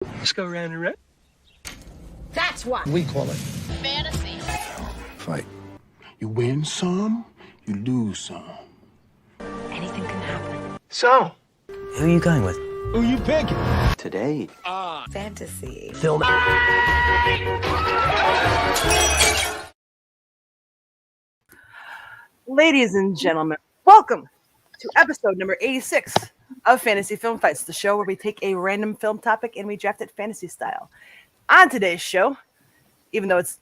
Let's go round and round. That's what we call it fantasy. Fight. You win some, you lose some. Anything can happen. So, Who are you going with? who you pick? Today. Fantasy. Film. Ladies and gentlemen, welcome to episode number 86 of Fantasy Film Fights, the show where we take a random film topic and we draft it fantasy style. On today's show, even though it's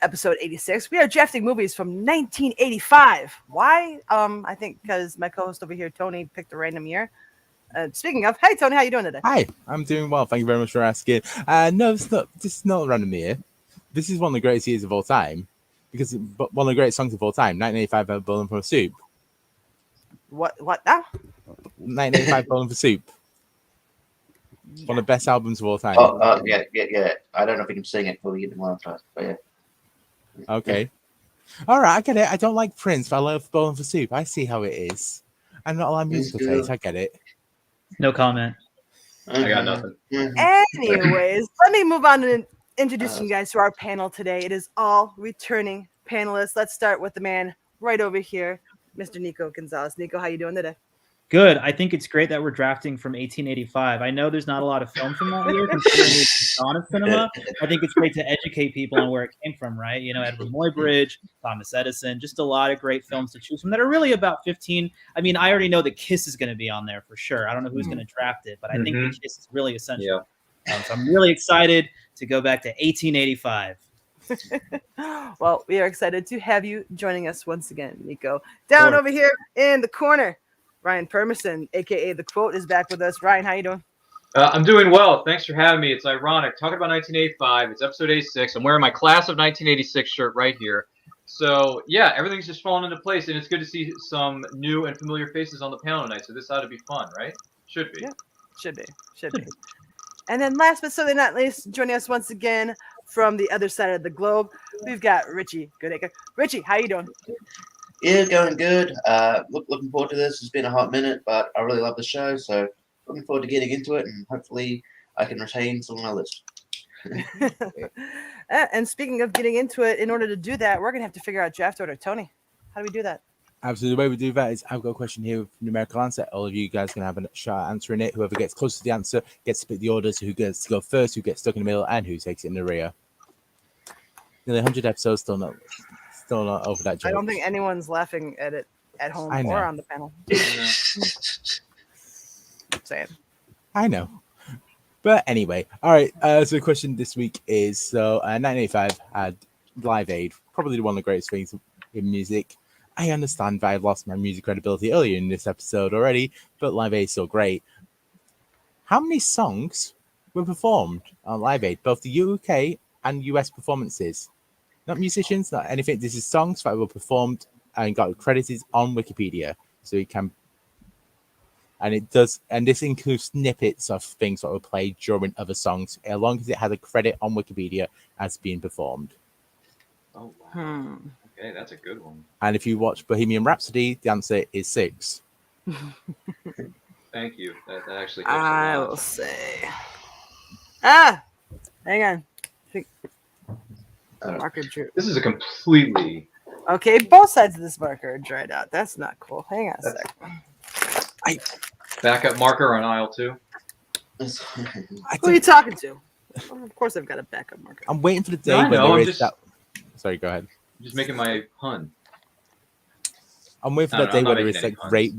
episode 86, we are drafting movies from 1985. Why? I think because my co-host over here, Tony, picked a random year. Speaking of, hey Tony, how you doing today? Hi, I'm doing well. Thank you very much for asking. No, it's not. This is not a random year. This is one of the greatest years of all time, because one of the greatest songs of all time, 1985, "Bowling for Soup." What now? 1985, "Bowling for Soup." One of the best albums of all time. Yeah. I don't know if we can sing it before we get to one first, but yeah. Okay. All right, I get it. I don't like Prince, but I love "Bowling for Soup." I see how it is. I'm not allowed musical taste. I get it. No comment. I got nothing. Anyways, let me move on to introducing you guys to our panel today. It is all returning panelists. Let's start with the man right over here, Mr. Nico Gonzalez. Nico, how you doing today? Good. I think it's great that we're drafting from 1885. I know there's not a lot of film from that year considering it's on a cinema. I think it's great to educate people on where it came from, right? You know, Edward Muybridge, Thomas Edison, just a lot of great films to choose from that are really about 15. I mean, I already know that Kiss is going to be on there for sure. I don't know who's going to draft it, but I think the Kiss is really essential. Yeah. So I'm really excited to go back to 1885. Well, we are excited to have you joining us once again, Nico. Down over here in the corner, Ryan Permerson, aka The Quote, is back with us. Ryan, how you doing? I'm doing well. Thanks for having me. It's ironic. Talking about 1985. It's episode 86. I'm wearing my Class of 1986 shirt right here. So, yeah, everything's just falling into place, and it's good to see some new and familiar faces on the panel tonight. So this ought to be fun, right? Should be. Yeah, should be. And then last but certainly not least, joining us once again from the other side of the globe, we've got Richie Goodacre. Richie, how you doing? Yeah, going good. Looking forward to this. It's been a hot minute, but I really love the show, so looking forward to getting into it, and hopefully I can retain some of my list. And speaking of getting into it, in order to do that, we're going to have to figure out draft order. Tony, how do we do that? Absolutely. The way we do that is I've got a question here with numerical answer. All of you guys can have a shot at answering it. Whoever gets closest to the answer gets to pick the order. So who gets to go first, who gets stuck in the middle, and who takes it in the rear. Nearly 100 episodes, still not over that joke. I don't think anyone's laughing at it at home or on the panel. Saying. I know. But anyway, all right. So the question this week is, so 1985 had Live Aid, probably one of the greatest things in music. I understand that I've lost my music credibility earlier in this episode already, but Live Aid is still great. How many songs were performed on Live Aid, both the UK and US performances? Not musicians, not anything. This is songs that were performed and got credited on Wikipedia. So you can, and it does, and this includes snippets of things that were played during other songs, as long as it has a credit on Wikipedia as being performed. Oh, wow. Okay, that's a good one. And if you watch Bohemian Rhapsody, the answer is 6. Thank you. That actually helps I a lot. will say. Hang on. Marker drew. This is a completely... Okay, both sides of this marker are dried out. That's not cool. Hang on a second. Backup marker on aisle 2. Who are you talking to? Well, of course I've got a backup marker. I'm waiting for the day No, I when know, there I'm is just- that. Sorry, go ahead. I'm just making my pun. I'm waiting for No, that no, I'm day not where there making is any like great,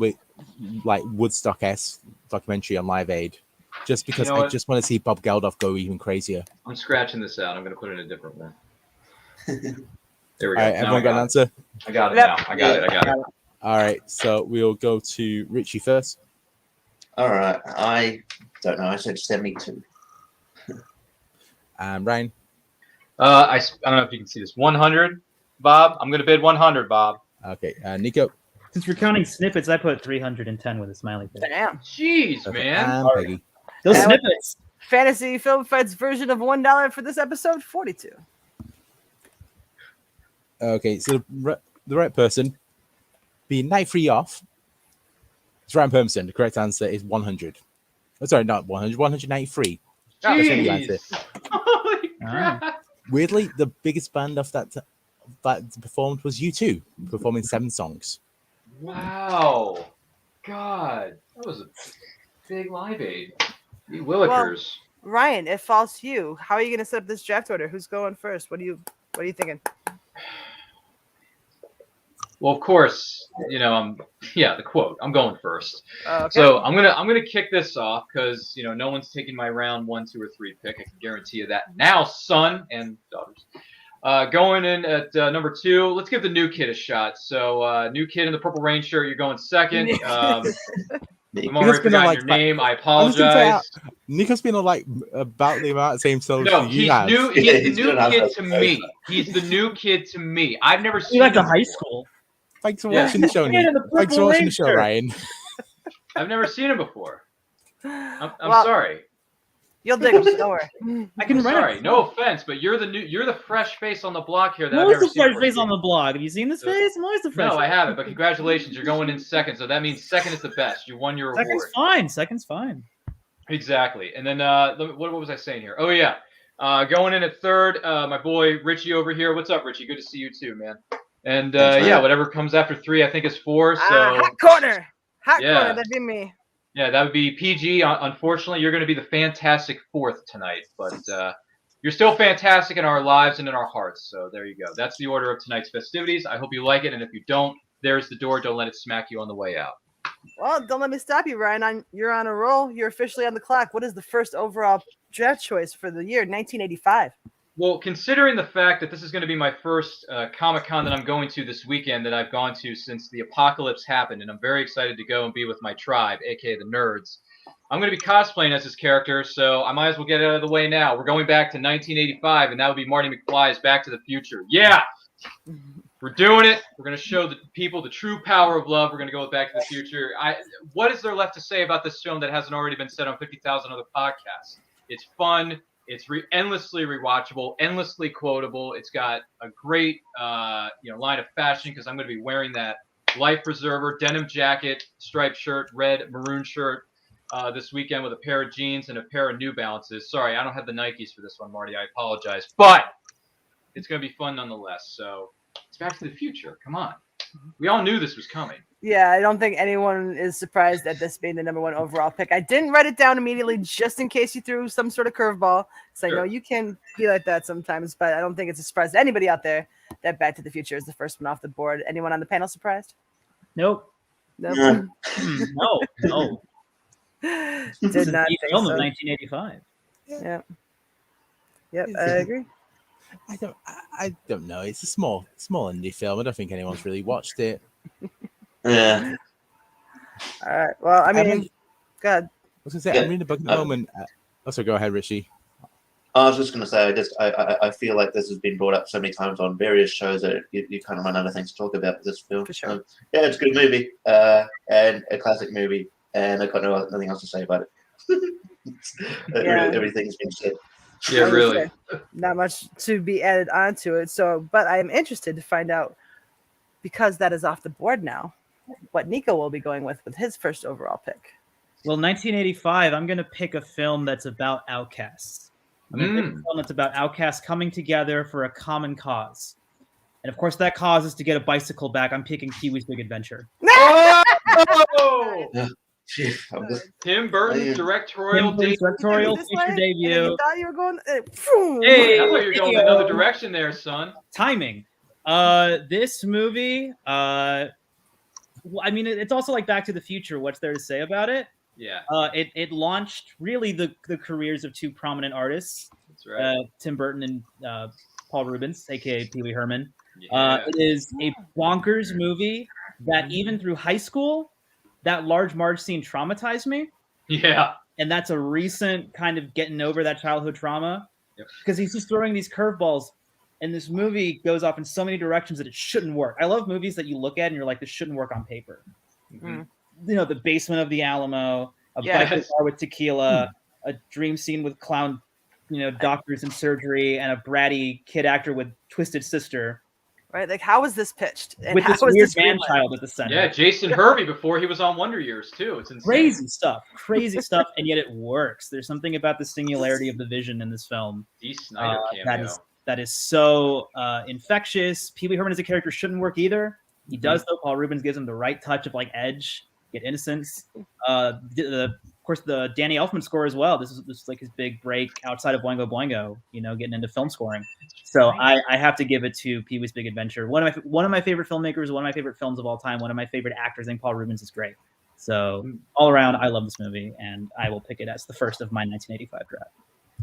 like Woodstock-esque documentary on Live Aid. Just because You know I what? just want to see Bob Geldof go even crazier. I'm scratching this out. I'm going to put it in a different one. There we All go. right, Now everyone I got an it. answer? I got it Yep. now. I got it. All right, so we'll go to Richie first. All right. I don't know. I said 72. Ryan. I don't know if you can see this. 100, Bob. I'm going to bid 100, Bob. Okay, Nico. Since we're counting snippets, I put 310 with a smiley face. Damn. Jeez, Perfect. man. And Peggy. Those And snippets. Fantasy Film Fights version of $1 for this episode, 42. Okay, so the right person being night free off. It's Ryan Permson. The correct answer is 100. Oh, sorry, not 100. 193. That's the answer. Jeez. Holy crap. Weirdly, the biggest band of that performed was U2, performing 7 songs. Wow. God. That was a big Live Aid. You Willikers. Ryan, it falls to you. How are you going to set up this draft order? Who's going first? What are you thinking? Well, of course, the quote. I'm going first. Okay. So I'm gonna kick this off because no one's taking my round 1, 2, or 3 pick. I can guarantee you that now, son and daughters. Going in at number 2, let's give the new kid a shot. So new kid in the purple rain shirt, you're going second. I'm already forgotten your name. I apologize. Nico's been about the amount of same songs No, you have. he's the new kid to me. He's the new kid to me. I've never seen Like him a high before. school. Thanks for watching the show, Nick. Thanks for watching the show, Ryan. I've never seen him before. I'm Well, sorry. You'll dig him. Don't worry. I can rent Sorry, it. no offense, but you're the fresh face on the block here that I'm I've always never the seen fresh before. face on the blog. Have you seen this face? I'm always the fresh. No, I haven't, but congratulations, you're going in second, so that means second is the best. You won your Second's award. fine. Second's fine. Exactly. And then what was I saying here? Oh yeah. Going in at third, my boy Richie over here. What's up, Richie? Good to see you too, man. And Thanks, man. whatever comes after 3, I think is 4. So hot corner. Hot Yeah. corner. That'd be me. yeah, that would be PG. Unfortunately, you're going to be the fantastic 4th tonight, but you're still fantastic in our lives and in our hearts. So there you go. That's the order of tonight's festivities. I hope you like it, and if you don't, there's the door. Don't let it smack you on the way out. Well, don't let me stop you, Ryan. You're on a roll. You're officially on the clock. What is the first overall draft choice for the year 1985? Well, considering the fact that this is going to be my first Comic-Con that I'm going to this weekend that I've gone to since the apocalypse happened, and I'm very excited to go and be with my tribe, aka the nerds. I'm going to be cosplaying as this character, so I might as well get it out of the way now. We're going back to 1985, and that would be Marty McFly's Back to the Future. Yeah! We're doing it. We're going to show the people the true power of love. We're going to go with Back to the Future. What is there left to say about this film that hasn't already been said on 50,000 other podcasts? It's fun. It's endlessly rewatchable, endlessly quotable. It's got a great, line of fashion because I'm going to be wearing that life preserver denim jacket, striped shirt, red maroon shirt this weekend with a pair of jeans and a pair of New Balances. Sorry, I don't have the Nikes for this one, Marty. I apologize, but it's going to be fun nonetheless. So it's Back to the Future. Come on, we all knew this was coming. Yeah, I don't think anyone is surprised at this being the number 1 overall pick. I didn't write it down immediately just in case you threw some sort of curveball. So I know you can be like that sometimes, but I don't think it's a surprise to anybody out there that Back to the Future is the first one off the board. Anyone on the panel surprised? Nope. Nope. No. Did not think film so. of 1985. Yeah. Yep, I agree. I don't know. It's a small indie film. I don't think anyone's really watched it. Yeah. All right. Well, I mean, go ahead. I was gonna say I'm reading a book at the moment. Also, go ahead, Richie. I was just going to say, I feel like this has been brought up so many times on various shows that you kind of run out of things to talk about with this film. For sure. Yeah, it's a good movie and a classic movie, and I've got nothing else to say about it. Yeah. Everything's been said. Yeah, I would really. say not much to be added onto it. So, but I am interested to find out, because that is off the board now, what Nico will be going with his first overall pick. Well, 1985, I'm going to pick a film that's about outcasts. I'm going to pick a film that's about outcasts coming together for a common cause. And of course, that cause is to get a bicycle back. I'm picking Pee-wee's Big Adventure. Oh! Tim Burton's directorial Tim Burton's directorial This feature way? debut. And you thought you were going. Hey, I thought you were going another direction there, son. Timing. This movie, I mean, it's also like Back to the Future. What's there to say about it? Yeah, it launched really the careers of 2 prominent artists, that's right. Tim Burton and Paul Rubens, aka Pee Wee Herman. Yeah. It is a bonkers movie that even through high school, that Large Marge scene traumatized me. Yeah. And that's a recent kind of getting over that childhood trauma. Yep. Because he's just throwing these curveballs. And this movie goes off in so many directions that it shouldn't work. I love movies that you look at and you're like, this shouldn't work on paper. Mm-hmm. You know, the basement of the Alamo, a Yes. biker bar with tequila, a dream scene with clown, doctors and surgery, and a bratty kid actor with twisted sister. right? Like, how was this pitched? And with how this was weird this man greenlit? child at the center. Yeah, Jason Hervey before he was on Wonder Years too. It's insane. Crazy stuff, and yet it works. There's something about the singularity of the vision in this film D. Snyder cameo. that is so infectious. Pee Wee Herman as a character shouldn't work either. He does though. Paul Rubens gives him the right touch of like edge, get innocence. Of course, the Danny Elfman score as well. This is like his big break outside of Boingo Boingo. You know, getting into film scoring. So I have to give it to Pee Wee's Big Adventure. One of my favorite filmmakers, one of my favorite films of all time, one of my favorite actors. I think Paul Rubens is great. So all around, I love this movie, and I will pick it as the first of my 1985 draft.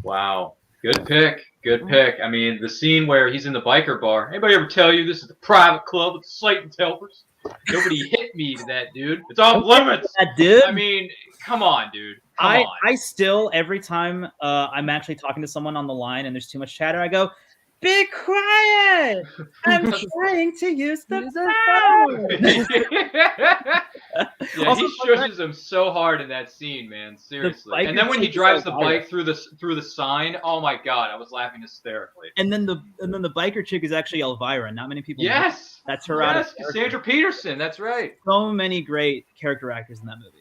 Wow. Good pick. Good pick. I mean, the scene where he's in the biker bar. Anybody ever tell you this is the private club with Satan Telpers? Nobody hit me to that, dude. It's off limits. That dude. I mean, come on, dude. Come on. I still, every time I'm actually talking to someone on the line and there's too much chatter, I go, "Be quiet! I'm trying to use the phone." Yeah, Also, he shushes him so hard in that scene, man. Seriously. And then when he biker drives chick the is bike through the sign, oh my god, I was laughing hysterically. And then the biker chick is actually Elvira. Not many people know. Yes, That's her out of yes, Cassandra Peterson. That's right. So many great character actors in that movie.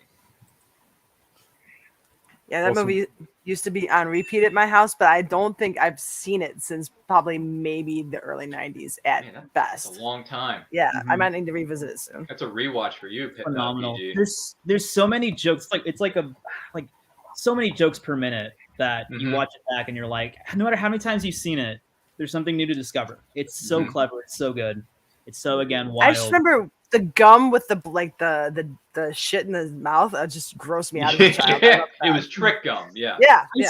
Yeah, that movie used to be on repeat at my house, but I don't think I've seen it since probably maybe the early 90s at That's best. a long time. Yeah, I might need to revisit it soon. That's a rewatch for you. Phenomenal. PG. There's so many jokes. It's like so many jokes per minute that you watch it back and you're like, no matter how many times you've seen it, there's something new to discover. It's so clever. It's so good. It's so again wild. I just remember the gum with the shit in his mouth. Just grossed me out as a child. Yeah, it was trick gum. Yeah. Yeah, I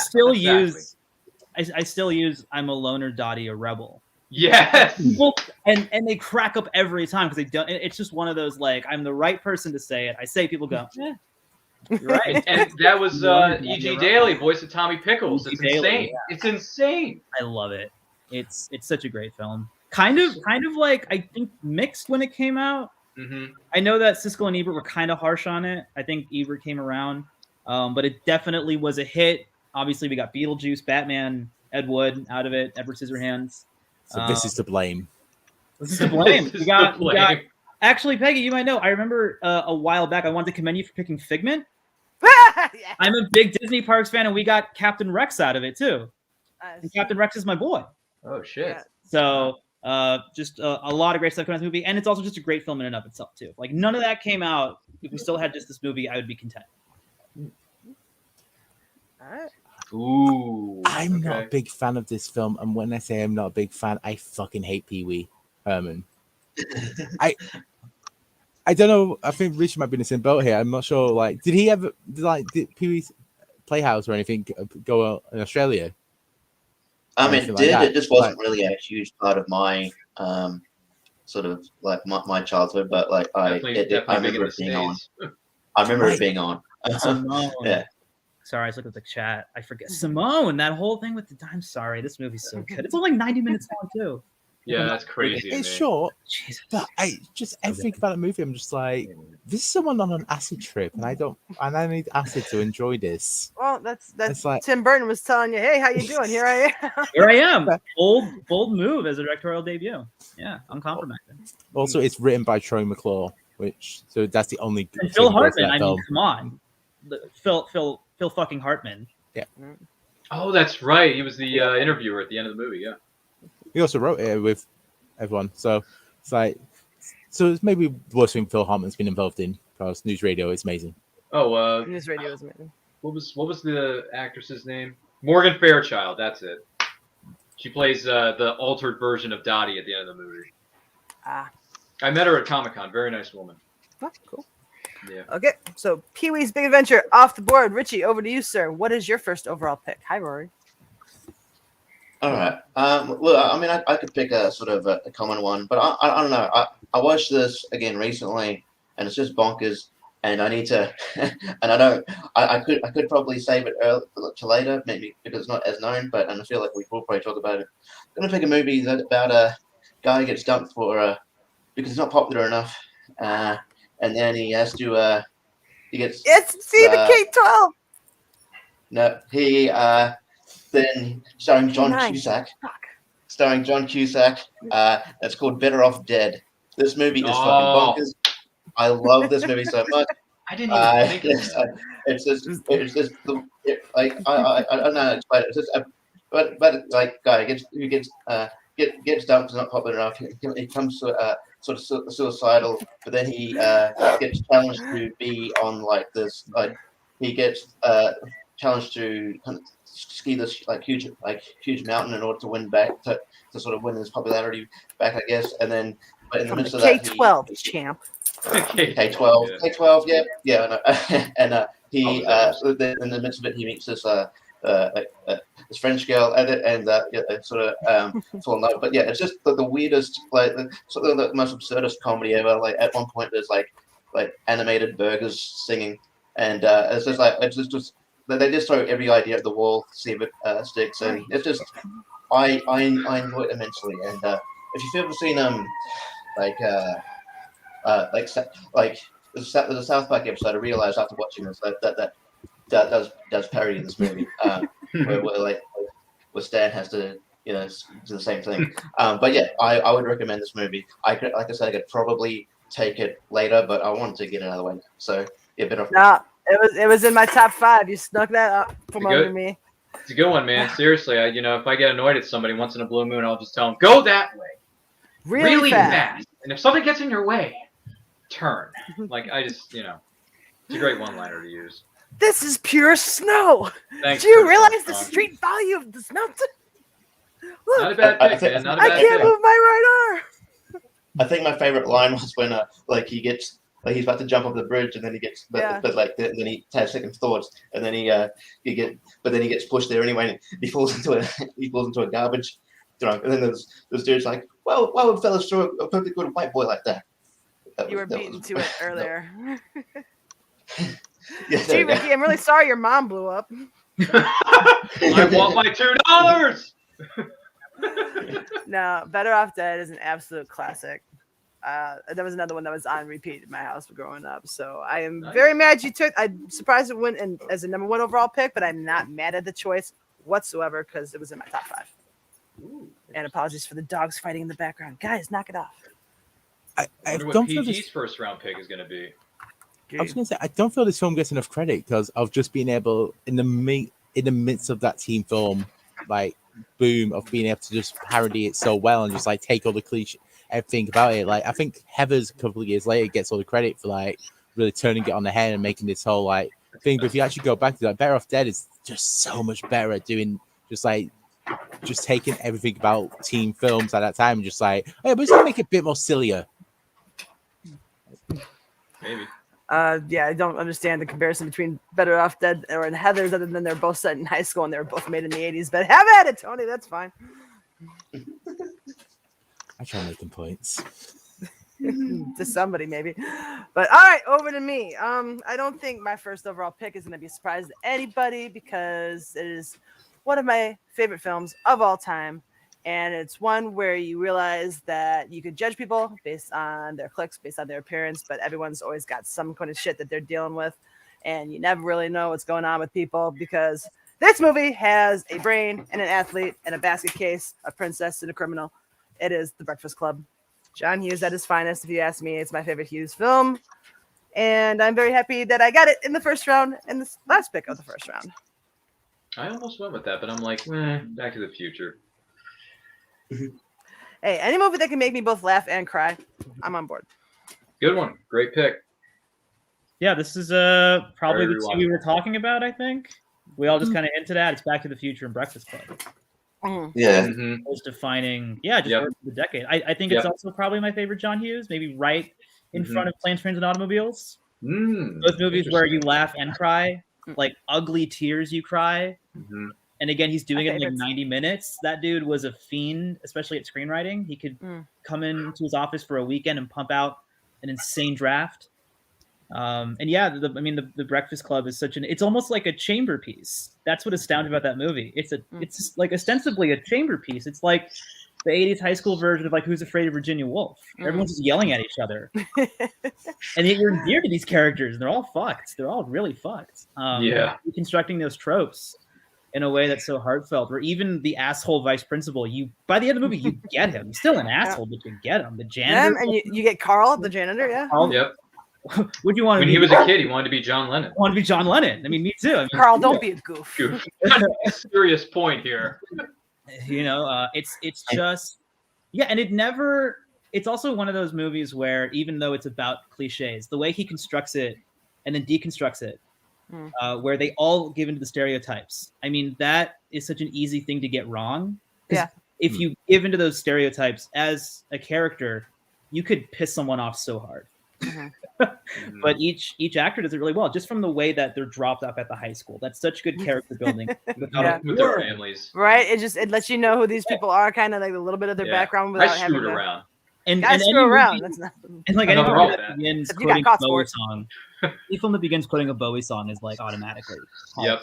still use I'm a loner, Dottie, a rebel. Yes. People, and they crack up every time because they don't. It's just one of those like I'm the right person to say it. I say people go, you're right. And that was E.G. Daily, voice of Tommy Pickles. It's insane. Yeah. It's insane. I love it. It's such a great film. Kind of like I think mixed when it came out. I know that Siskel and Ebert were kind of harsh on it. I think Ebert came around, but it definitely was a hit. Obviously, we got Beetlejuice, Batman, Ed Wood out of it, Edward Scissorhands. So this is to blame. This is to blame. We got actually, Peggy, you might know. I remember a while back, I wanted to commend you for picking Figment. Yeah. I'm a big Disney Parks fan, and we got Captain Rex out of it too. And Captain Rex is my boy. Oh shit! Yeah. So just a lot of great stuff coming out of the movie, and it's also just a great film in and of itself too. Like none of that came out. If we still had just this movie, I would be content. All right. Ooh. I'm not a big fan of this film, and when I say I'm not a big fan, I fucking hate Pee Wee Herman. I don't know. I think Richard might be in the same boat here. I'm not sure. Like, did did Pee Wee's Playhouse or anything go out in Australia? I mean, it did. Like it just wasn't really a huge part of my sort of like my childhood, but like I remember it being on. I remember it being on. Simone. Yeah. Sorry, I was looking at the chat. I forget Simone. That whole thing with the. I'm sorry. This movie's so good. It's only like 90 minutes long too. Yeah, that's crazy. It's man. short, Jesus. but everything about the movie, I'm just like, this is someone on an acid trip, and I need acid to enjoy this. Well, that's It's like- Tim Burton was telling you, hey, how you doing? Here I am. Here I am. Bold move as a directorial debut. Yeah, uncompromised. Also, it's written by Troy McClure, so that's the only. And Phil thing about Hartman. that I mean, film. come on, Phil fucking Hartman. Oh, that's right. He was the interviewer at the end of the movie. Yeah. He also wrote it with everyone, so it's like, it's maybe the worst thing Phil Hartman's been involved in, because News Radio is amazing. Oh, News Radio is amazing. what was the actress's name? Morgan Fairchild. That's it. She plays the altered version of Dottie at the end of the movie. I met her at Comic-Con. Very nice woman. Oh, cool. Yeah. Okay, so Pee Wee's Big Adventure off the board. Richie, over to you, sir. What is your first overall pick? Hi, Rory. All right. Look, I mean, I could pick a sort of a common one, but I don't know. I watched this again recently, and it's just bonkers. And I need to, and I could probably save it to later, maybe because it's not as known. But I feel like we will probably talk about it. I'm gonna pick a movie about a guy who gets dumped for because it's not popular enough, and then he has to he gets the K-12. No, he then starring John Cusack. starring John Cusack. It's called Better Off Dead. This movie is fucking bonkers. I love this movie so much. I didn't even think of that. It's just like I don't know how to explain it. It's just but like guy gets dumped is not popular enough. He comes to sort of suicidal, but then he gets challenged to be on like this he gets challenged to kind of ski this huge mountain in order to win back to sort of win his popularity back, I guess. And then but in the midst of that, K-12 champ. K-12, yeah, and he in the midst of it, he meets this this French girl and sort of fall in love. But yeah, it's just the weirdest, sort of the most absurdist comedy ever. Like at one point, there's like animated burgers singing, and it's just they just throw every idea at the wall, see if it sticks, and it's just I enjoy it immensely. And if you've ever seen there's a South Park episode I realized after watching this that does parody this movie where Stan has to do the same thing. But yeah, I would recommend this movie. I could probably take it later, but I wanted to get another one. So yeah, better. No, it was in my top 5. You snuck that up from under me. It's a good one, man. Seriously, if I get annoyed at somebody once in a blue moon, I'll just tell them go that way, really fast. And if something gets in your way, turn. I just it's a great one-liner to use. This is pure snow. Thanks. Do you realize the street value of this mountain? Look, Not a bad pick, man. Not a bad I can't pick. move my right arm. I think my favorite line was when he's about to jump off the bridge and then he gets then he has second thoughts and then he gets pushed there anyway and he falls into a garbage drunk, and then there's dudes like, well, why would fellas throw a perfectly good white boy like that? You were beaten to it earlier. Yeah, Gee, Ricky, I'm really sorry your mom blew up. I want my $2. No, Better Off Dead is an absolute classic. There was another one that was on repeat in my house growing up. So I am very mad you took. I'm surprised it went in as a number 1 overall pick, but I'm not mad at the choice whatsoever because it was in my top 5. Ooh, and apologies for the dogs fighting in the background. Guys, knock it off. I wonder what PG's first round pick is going to be. I was going to say, I don't feel this film gets enough credit because of just being able, in the midst of that teen film, boom, of being able to just parody it so well and just take all the cliche, everything about it. I think Heathers a couple of years later gets all the credit for really turning it on the head and making this whole thing. But if you actually go back to Better Off Dead is just so much better at doing just taking everything about teen films at that time and just hey, but it's gonna make it a bit more sillier. Maybe. Yeah, I don't understand the comparison between Better Off Dead and Heathers other than they're both set in high school and they were both made in the 80s. But have at it, Tony. That's fine. I try making points. To somebody, maybe. But all right, over to me. I don't think my first overall pick is going to be a surprise to anybody because it is one of my favorite films of all time. And it's one where you realize that you could judge people based on their clicks, based on their appearance, but everyone's always got some kind of shit that they're dealing with. And you never really know what's going on with people because this movie has a brain and an athlete and a basket case, a princess and a criminal. It is The Breakfast Club. John Hughes at his finest, if you ask me. It's my favorite Hughes film. And I'm very happy that I got it in the first round and the last pick of the first round. I almost went with that, but I'm like, Back to the Future. Hey, any movie that can make me both laugh and cry, I'm on board. Good one. Great pick. Yeah, this is probably the two we were talking about, I think. We all just kind of hinted at. It's Back to the Future and Breakfast Club. Yeah. Mm-hmm. Most defining, the decade. I think it's also probably my favorite John Hughes, maybe right in front of Planes, Trains, and Automobiles. Both movies where you laugh and cry, like ugly tears you cry. Mm-hmm. And again, he's doing it in like 90 minutes. That dude was a fiend, especially at screenwriting. He could come into his office for a weekend and pump out an insane draft. The Breakfast Club is it's almost like a chamber piece. That's what astounded about that movie. It's like ostensibly a chamber piece. It's like the 80s high school version of like Who's Afraid of Virginia Woolf. Everyone's just yelling at each other. And yet you're endeared to these characters. And they're all fucked. They're all really fucked. Reconstructing those tropes in a way that's so heartfelt. Where even the asshole vice principal, by the end of the movie, you get him. He's still an asshole, but you get him. The janitor, and you get Carl, the janitor. Yeah, Yep. Would you want to When be? he was a kid, he wanted to be John Lennon. Want to be John Lennon? I mean, me too. I mean, Carl, don't be a goof. Serious point here. It's just and it never. It's also one of those movies where even though it's about cliches, the way he constructs it and then deconstructs it, where they all give into the stereotypes. I mean, that is such an easy thing to get wrong. Yeah. If you give into those stereotypes as a character, you could piss someone off so hard. But each actor does it really well, just from the way that they're dropped off at the high school. That's such good character building with their families, right? It lets you know who these people are, kind of like a little bit of their background without having to around. And screw around. That's not. And like any film that begins quoting a Bowie song, any film that begins quoting a Bowie song is like automatically. Yep.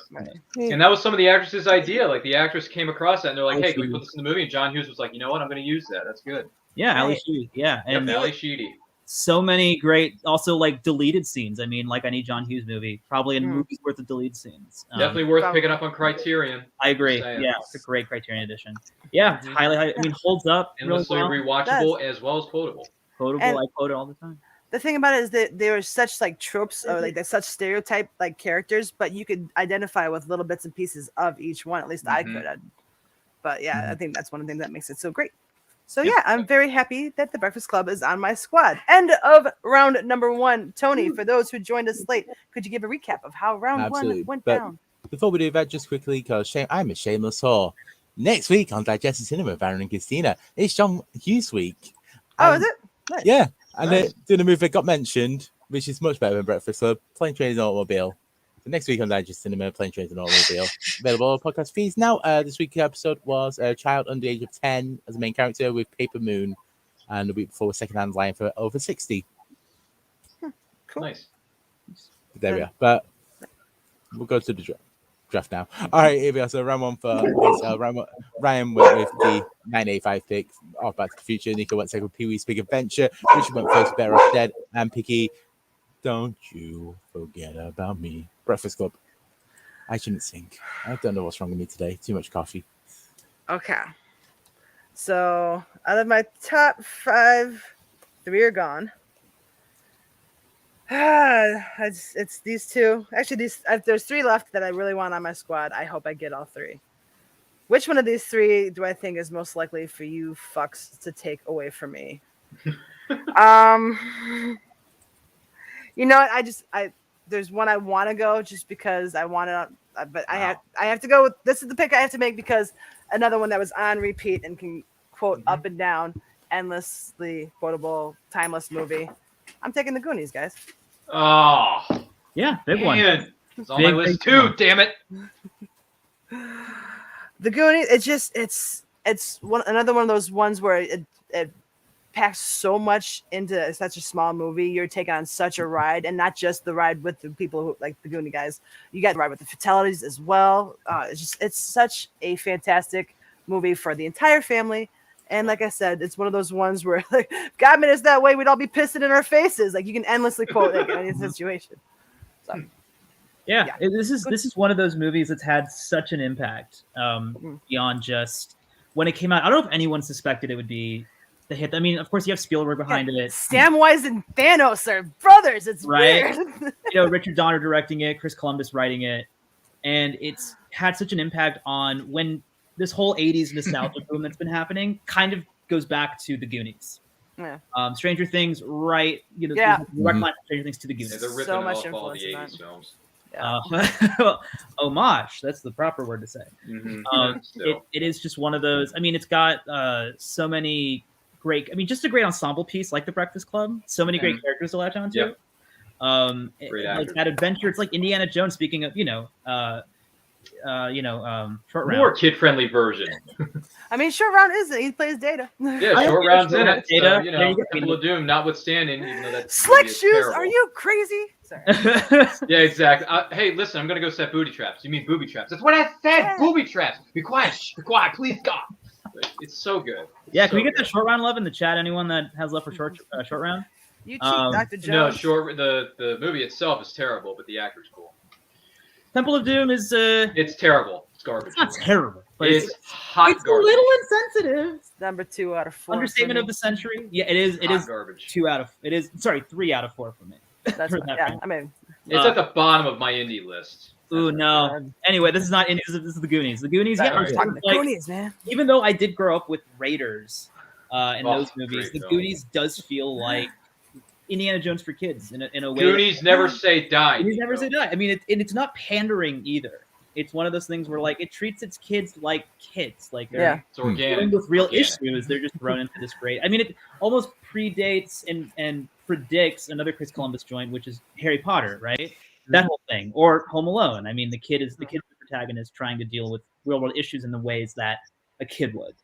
And that was some of the actress's idea. Like the actress came across that and they're like, "Hey, can we put this in the movie?" And John Hughes was like, "You know what? I'm going to use that. That's good." Yeah, Ali Sheedy. Yeah, and Ali Sheedy. So many great, also like deleted scenes. I mean, like any John Hughes movie, probably a movie's worth of deleted scenes. Definitely worth picking up on Criterion. I agree. Yeah, it's a great Criterion edition. Yeah, highly. I mean, holds up. Endlessly rewatchable as well as quotable. Quotable. I quote it all the time. The thing about it is that there are such like tropes or like such stereotype like characters, but you could identify with little bits and pieces of each one. At least I could. But yeah, I think that's one of the things that makes it so great. So yeah, I'm very happy that the Breakfast Club is on my squad. End of round number 1. Tony, for those who joined us late, could you give a recap of how round 1 went down? Before we do that, just quickly, because I'm a shameless whore. Next week on Digested Cinema with Aaron and Christina, it's John Hughes week. Oh, is it? Nice. Yeah, and they're doing a movie that got mentioned, which is much better than Breakfast Club, Plane, Trains and Automobile. So next week on Digested Cinema, Plane, Trains and Automobile, available on podcast feeds. Now, this week's episode was a child under the age of 10 as a main character with Paper Moon, and the week before was Secondhand Lion for over 60. Cool. Nice. There we are. But we'll go to the draft now. All right, here we are. So round 1 for Ryan went with the 985 pick of Back to the Future. Nico went second with Pee-wee's Big Adventure. Richard went first with Better Off Dead. And Picky, Don't You Forget About Me. Breakfast Club. I shouldn't sing. I don't know what's wrong with me today. Too much coffee. Okay. So out of my top 5, 3 are gone. It's these 2. Actually, there's 3 left that I really want on my squad. I hope I get all 3. Which one of these 3 do I think is most likely for you fucks to take away from me? You know what? There's one I want to go just because I want to, but I have to go with, this is the pick I have to make because another one that was on repeat and can quote up and down, endlessly quotable, timeless movie. I'm taking The Goonies, guys. Oh. Yeah, big one. It's on my list too, damn it. The Goonies, it's another one of those ones where it packs so much into such a small movie. You're taking on such a ride, and not just the ride with the people who like the Goonie guys. You got the ride with the fatalities as well. It's such a fantastic movie for the entire family. And like I said, it's one of those ones where like God made us that way, we'd all be pissing in our faces. Like you can endlessly quote like any situation. So yeah. This is one of those movies that's had such an impact beyond just when it came out. I don't know if anyone suspected it would be the hit. I mean, of course, you have Spielberg behind it. Samwise and Thanos are brothers. It's right. Weird. Richard Donner directing it, Chris Columbus writing it, and it's had such an impact on when this whole '80s nostalgia boom that's been happening kind of goes back to the Goonies. Yeah. Stranger Things, right? Direct line Stranger Things to the Goonies. Yeah, they're ripping so much off all the influence '80s films. Homage, that's the proper word to say. It is just one of those. I mean, it's got so many great. I mean, just a great ensemble piece like The Breakfast Club. So many great characters to latch onto. Yep. Like that adventure. It's like Indiana Jones. Speaking of, Short Round. More kid-friendly version. I mean, Short Round is it? He plays Data. Yeah, Short Round's in it. Data. So, Temple of Doom, notwithstanding, even though that's Slick Shoes. terrible. Are you crazy? Sorry. Yeah, exactly. Hey, listen, I'm gonna go set booty traps. You mean booby traps? That's what I said. Yeah. Booby traps. Be quiet. Shh, be quiet, please, God. It's so good. Yeah, can we get the Short Round love in the chat? Anyone that has love for Short Round? You cheat, Dr. Jones. No, the movie itself is terrible, but the actor's cool. Temple of Doom is It's terrible. It's garbage. It's not terrible, but It's hot it's a garbage. little insensitive. Number 2 out of 4. Understatement of the century. Yeah, it is. It Hot is garbage. 3 out of 4 for me. That's for fine. that Yeah, franchise. I mean, It's at the bottom of my indie list. Ooh, no. God. Anyway, this is not Indies. This is the Goonies. The Goonies, yeah, I are was sort talking of to like, Goonies, man. even though I did grow up with Raiders in Oh, those movies, great the film. Goonies does feel like Indiana Jones for kids in a way. Goonies never say die. Goonies never Nico. say die. I mean, it's not pandering either. It's one of those things where like it treats its kids like kids, like they're Yeah. It's organic. dealing with real Organic. issues. They're just thrown into this great. I mean, it almost predates and predicts another Chris Columbus joint, which is Harry Potter, right? That whole thing, or Home Alone. I mean, the kid is the protagonist trying to deal with real world issues in the ways that a kid would.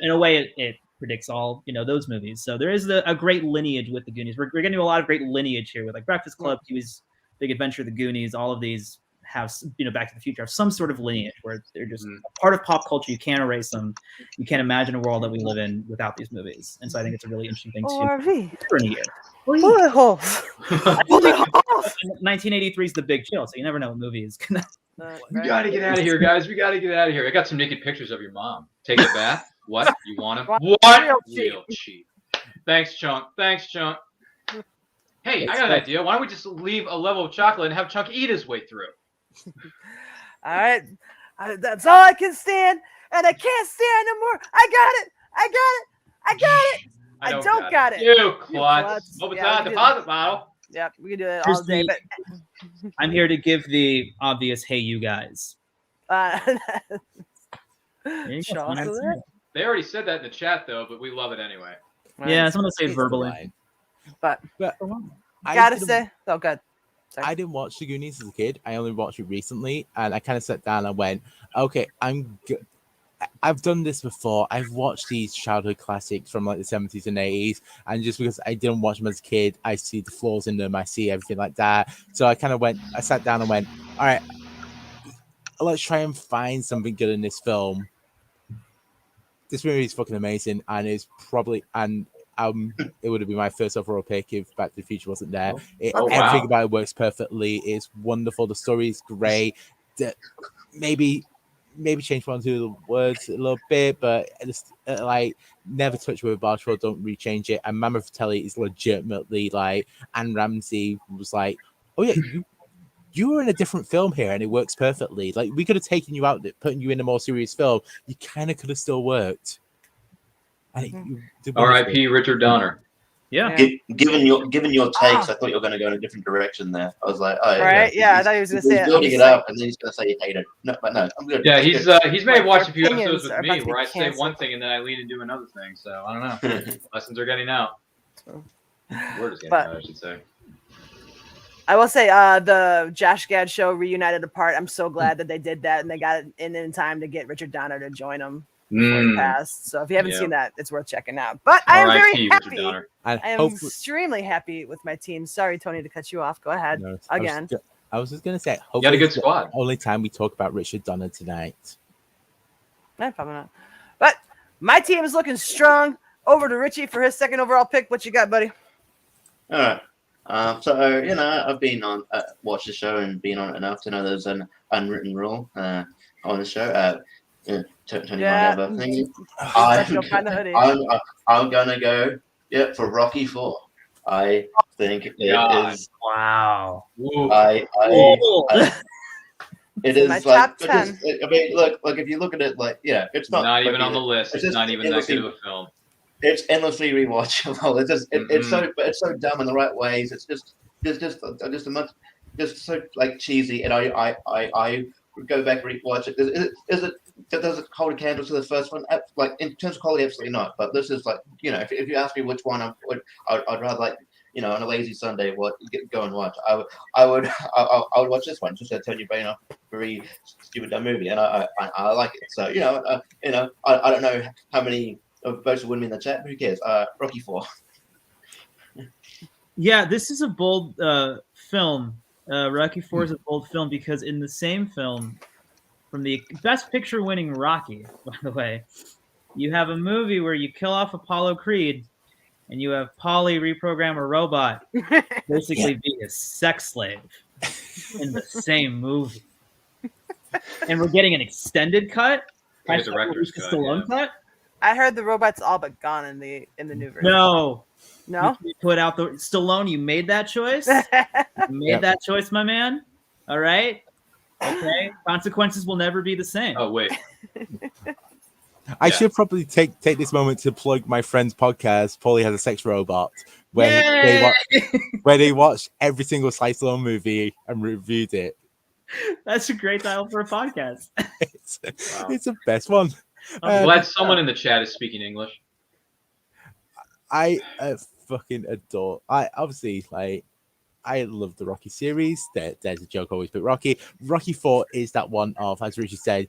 In a way, it predicts all those movies. So there is a great lineage with the Goonies. We're getting a lot of great lineage here with like Breakfast Club, Huey's Big Adventure, the Goonies. All of these have Back to the Future have some sort of lineage where they're just a part of pop culture. You can't erase them. You can't imagine a world that we live in without these movies. And so I think it's a really interesting thing to ORV. consider in a year. Bullet holes. Bullet holes. 1983 is the big chill, so you never know what movie is gonna. We gotta get out of here, guys. We gotta get out of here. I got some naked pictures of your mom. Take a bath. What? You want to? What? Real cheap. Thanks, Chunk. Hey, I got an idea. Why don't we just leave a level of chocolate and have Chunk eat his way through? All right. That's all I can stand, and I can't stand no more. I got it. I don't got it. You klutz. klutz. Hope it's Yeah, not a we do. deposit bottle. Yep, we can do it Here's all day. I'm here to give the obvious "Hey, you guys." But There you go. chocolate. They already said that in the chat, though, but we love it anyway. Yeah, someone will say it It's verbally. fine. But I gotta didn't- say, oh, good. Sorry. I didn't watch The Goonies as a kid. I only watched it recently, and I kind of sat down and went, "Okay, I've done this before. I've watched these childhood classics from like the 70s and 80s, and just because I didn't watch them as a kid, I see the flaws in them. I see everything like that. So I sat down and went, all right, let's try and find something good in this film. This movie is fucking amazing, and it's probably it would have been my first overall pick if Back to the Future wasn't there. Everything about it works perfectly. It's wonderful. The story is great. Maybe change one or two of the words a little bit, but just like never touch with a barge pole, don't rechange it. And Mama Fratelli is legitimately like, Anne Ramsey was like, oh yeah, you were in a different film here and it works perfectly. Like we could have taken you out, putting you in a more serious film. You kind of could have still worked. And R.I.P. Richard Donner. Yeah. Given your takes, I thought you were going to go in a different direction there. I was like, oh, Right? Yeah, I thought he was going to say it. building it up, and then he's going to say he hated it. No, but no, I'm good. Yeah, I'm he's good. may have watched a few opinions episodes are with about me to be where I say canceled. one thing and then I lean into another thing. So I don't know. Lessons are getting out. Word is getting But- out, I should say. I will say, the Josh Gad show reunited apart. I'm so glad that they did that and they got it in time to get Richard Donner to join them before he passed. So if you haven't Yeah. seen that, it's worth checking out. But I am very R.I.P. Richard happy. Donner. And I am hopefully, extremely happy with my team. Sorry, Tony, to cut you off. Go ahead. no, Again. I was just gonna say, You got a hopefully good it's the squad. only time we talk about Richard Donner tonight. No, probably not. But my team is looking strong. Over to Richie for his second overall pick. What you got, buddy? All right. So I've been on watched the show and been on it enough to know there's an unwritten rule on the show. Tony might have a thing. You'll find the hoodie. I'm gonna go for Rocky 4. I think it God. is. Wow. Ooh. It is My like top because, 10. I mean, look, if you look at it, like it's not Not even like, on the list. it's It's just not even that endlessly- good of a film. It's endlessly rewatchable. It's so dumb in the right ways. It's just so like cheesy, and I would go back and rewatch it. Does it hold a candle to the first one? Like in terms of quality, absolutely not. But this is like if you ask me which one I'd rather like on a lazy Sunday go and watch. I would watch this one just to tell you about very stupid dumb movie, and I like it. So I don't know how many votes would win in the chat. Who cares? Rocky 4. Yeah, this is a bold film. Rocky 4 is a bold film because in the same film, from the Best Picture winning Rocky, by the way, you have a movie where you kill off Apollo Creed and you have Polly reprogram a robot, basically be a sex slave in the same movie. and we're getting an extended cut. Like a Hashtag director's release the cut, Stallone yeah. cut. I heard the robot's all but gone in the new version. No, No? you put out the Stallone. You made that choice. You made Yep. that choice, my man. All right. Okay. Consequences will never be the same. Oh wait, I Yeah. should probably take this moment to plug my friend's podcast, Paulie Has a Sex Robot, where they watched every single Sly Stallone movie and reviewed it. That's a great title for a podcast. It's, Wow. it's the best one. I'm glad someone in the chat is speaking English. I fucking adore. I obviously like. I love the Rocky series. There's a joke always, but Rocky 4 is that one of, as Richard said,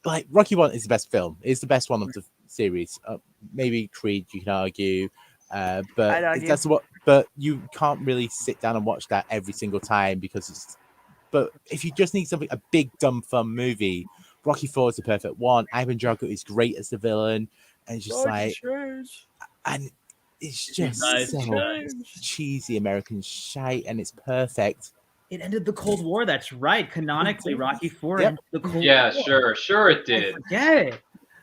like Rocky 1 is the best film. It's the best one of the series. Maybe Creed, you can argue, I'd but argue. that's what. But you can't really sit down and watch that every single time because it's. But if you just need something, a big dumb fun movie, Rocky 4 is the perfect one. Ivan Drago is great as the villain, and it's just and it's just Nice. so cheesy American shite, and it's perfect. It ended the Cold War. That's right. Canonically, Rocky 4 Yep. ended the Cold Yeah, War. sure it did. Forget it.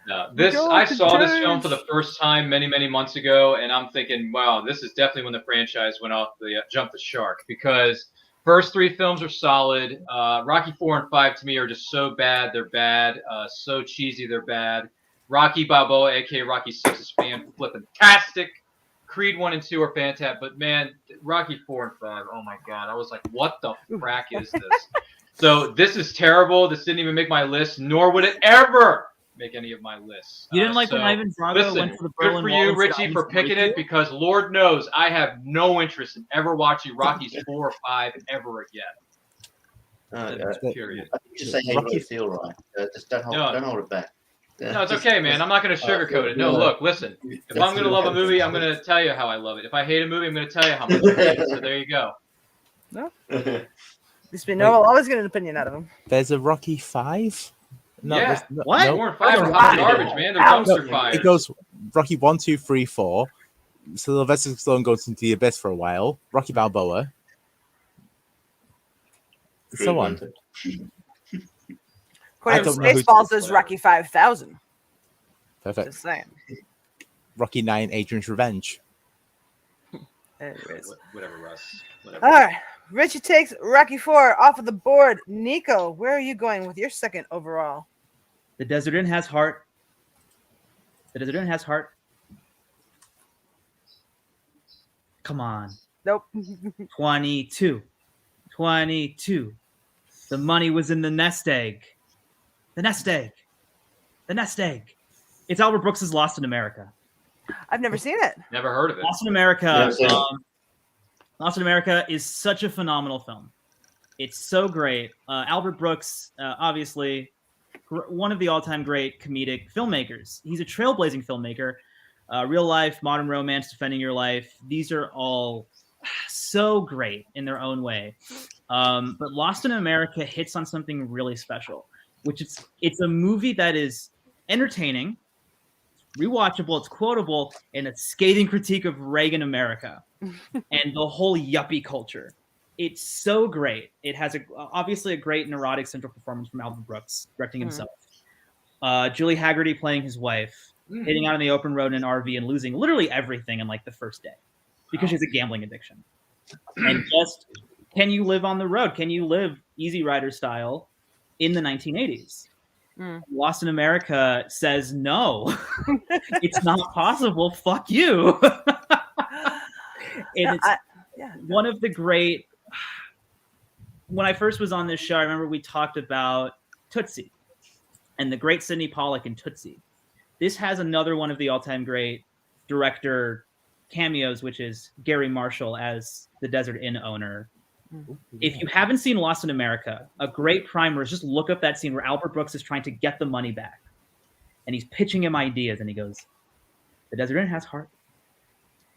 No, Go I to saw this film church. for the first time many months ago, and I'm thinking, wow, this is definitely when the franchise went off the jumped the shark, because first three films are solid. Rocky 4 and 5 to me are just so bad, they're bad. So cheesy, they're bad. Rocky Balboa, aka Rocky 6, is fan-flippin-tastic. Creed 1 and 2 are fantastic, but man, Rocky 4 and 5, oh my god, I was like, what the frack is this? So this is terrible. This didn't even make my list, nor would it ever make any of my lists. You didn't like when so, Ivan Drago listen, went to the good Berlin for Wall you, and Richie, Saddam for Hussein picking with it, because Lord knows I have no interest in ever watching Rockies 4 or 5 ever again. Period. I think you just say how you really feel, right? Just don't hold it back. No, it's okay, man. I'm not going to sugarcoat it. No, look, listen. If I'm going to love a movie, I'm going to tell you how I love it. If I hate a movie, I'm going to tell you how much I hate it. So there you go. At least we know I'll always get an opinion out of him. There's a Rocky 5. No, Yeah. What? 4 and 5 are hot garbage, man. They're dumpster fires. It goes Rocky 1, 2, 3, 4. Sylvester Stallone goes into the abyss for a while. Rocky Balboa. So on. According to don't know who- Spaceballs, there's Rocky 5000. Perfect. Just saying. Rocky 9, Adrian's Revenge. Anyways. Whatever, Russ. Whatever. All right. Richie takes Rocky 4 off of the board. Nico, where are you going with your second overall? The Desert Inn has heart. The Desert Inn has heart. Come on. Nope. 22. 22. The money was in the nest egg. The nest egg. The nest egg. It's Albert Brooks's Lost in America. I've never seen it. Never heard of it. Lost in America. Never seen it. Lost in America is such a phenomenal film. It's so great. Albert Brooks, obviously, one of the all-time great comedic filmmakers. He's a trailblazing filmmaker. Real life, modern romance, defending your life. These are all so great in their own way. But Lost in America hits on something really special, which it's a movie that is entertaining, rewatchable, it's quotable, and a scathing critique of Reagan America and the whole yuppie culture. It's so great. It has obviously a great neurotic central performance from Albert Brooks, directing himself. Julie Haggerty playing his wife, hitting out on the open road in an RV and losing literally everything in like the first day because she has a gambling addiction. And just, can you live on the road? Can you live Easy Rider style in the 1980s? Lost in America says no. It's not possible. Fuck you. And it's one of the great. When I first was on this show, I remember we talked about Tootsie and the great Sidney Pollack in Tootsie. This has another one of the all-time great director cameos, which is Gary Marshall as the Desert Inn owner. If you haven't seen Lost in America, a great primer is just look up that scene where Albert Brooks is trying to get the money back. And he's pitching him ideas, and he goes, the Desert Inn has heart.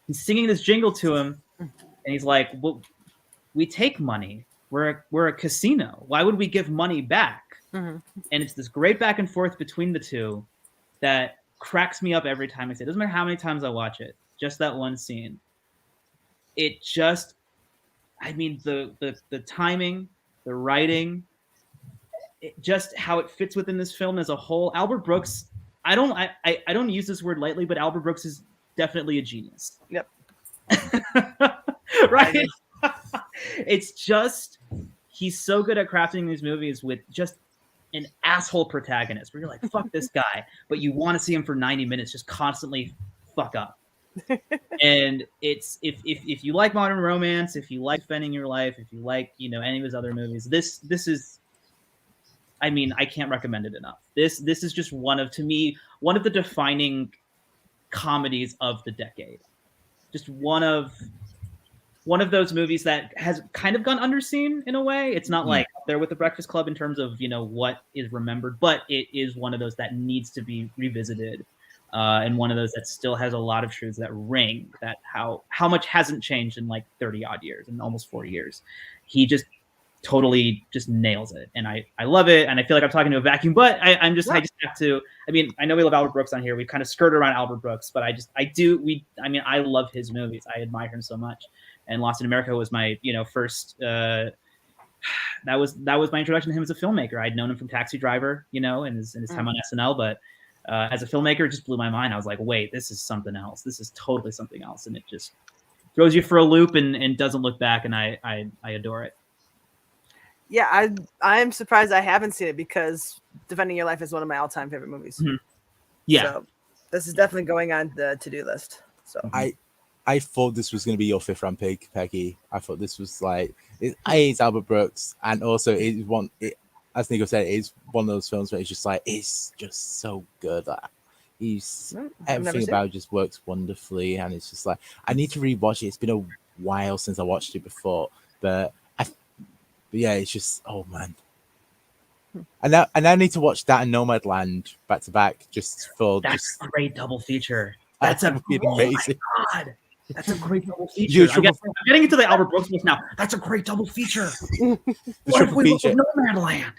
He's singing this jingle to him, and he's like, well, we take money. We're a casino. Why would we give money back? And it's this great back and forth between the two that cracks me up every time I see it. Doesn't matter how many times I watch it, just that one scene. It just, I mean, the timing, the writing, just how it fits within this film as a whole. Albert Brooks, I don't use this word lightly, but Albert Brooks is definitely a genius. Yep. Right? It's just he's so good at crafting these movies with just an asshole protagonist where you're like, fuck this guy, but you want to see him for 90 minutes just constantly fuck up. And it's if you like modern romance, if you like Spending Your Life, if you like, you know, any of his other movies, this is, I mean, I can't recommend it enough. This is just one of the defining comedies of the decade. Just one of those movies that has kind of gone underseen in a way. It's not like up there with The Breakfast Club in terms of, you know, what is remembered, but it is one of those that needs to be revisited, and one of those that still has a lot of truths that ring. That how much hasn't changed in like 30 odd years and almost 40 years. He just totally just nails it, and I love it, and I feel like I'm talking to a vacuum, but I just have to. I mean, I know we love Albert Brooks on here. We kind of skirt around Albert Brooks, but I love his movies. I admire him so much. And Lost in America was my, you know, first. That was my introduction to him as a filmmaker. I'd known him from Taxi Driver, you know, and his time on SNL, but as a filmmaker, it just blew my mind. I was like, wait, this is something else. This is totally something else, and it just throws you for a loop and doesn't look back. And I adore it. Yeah, I'm surprised I haven't seen it because Defending Your Life is one of my all-time favorite movies. Mm-hmm. Yeah, so this is definitely going on the to-do list. So I thought this was going to be your fifth round pick, Peggy. I thought this was like it's Albert Brooks, and also as Nico said, it's one of those films where it's just like it's just so good. Like, everything about it just works wonderfully, and it's just like I need to rewatch it. It's been a while since I watched it before, but yeah, it's just man. And now I need to watch that and Nomadland back to back just for that's a great double feature. That's amazing. Oh my God. That's a great double feature. I'm getting into the Albert Brooks list now. That's a great double feature. What if we look at Nomadland?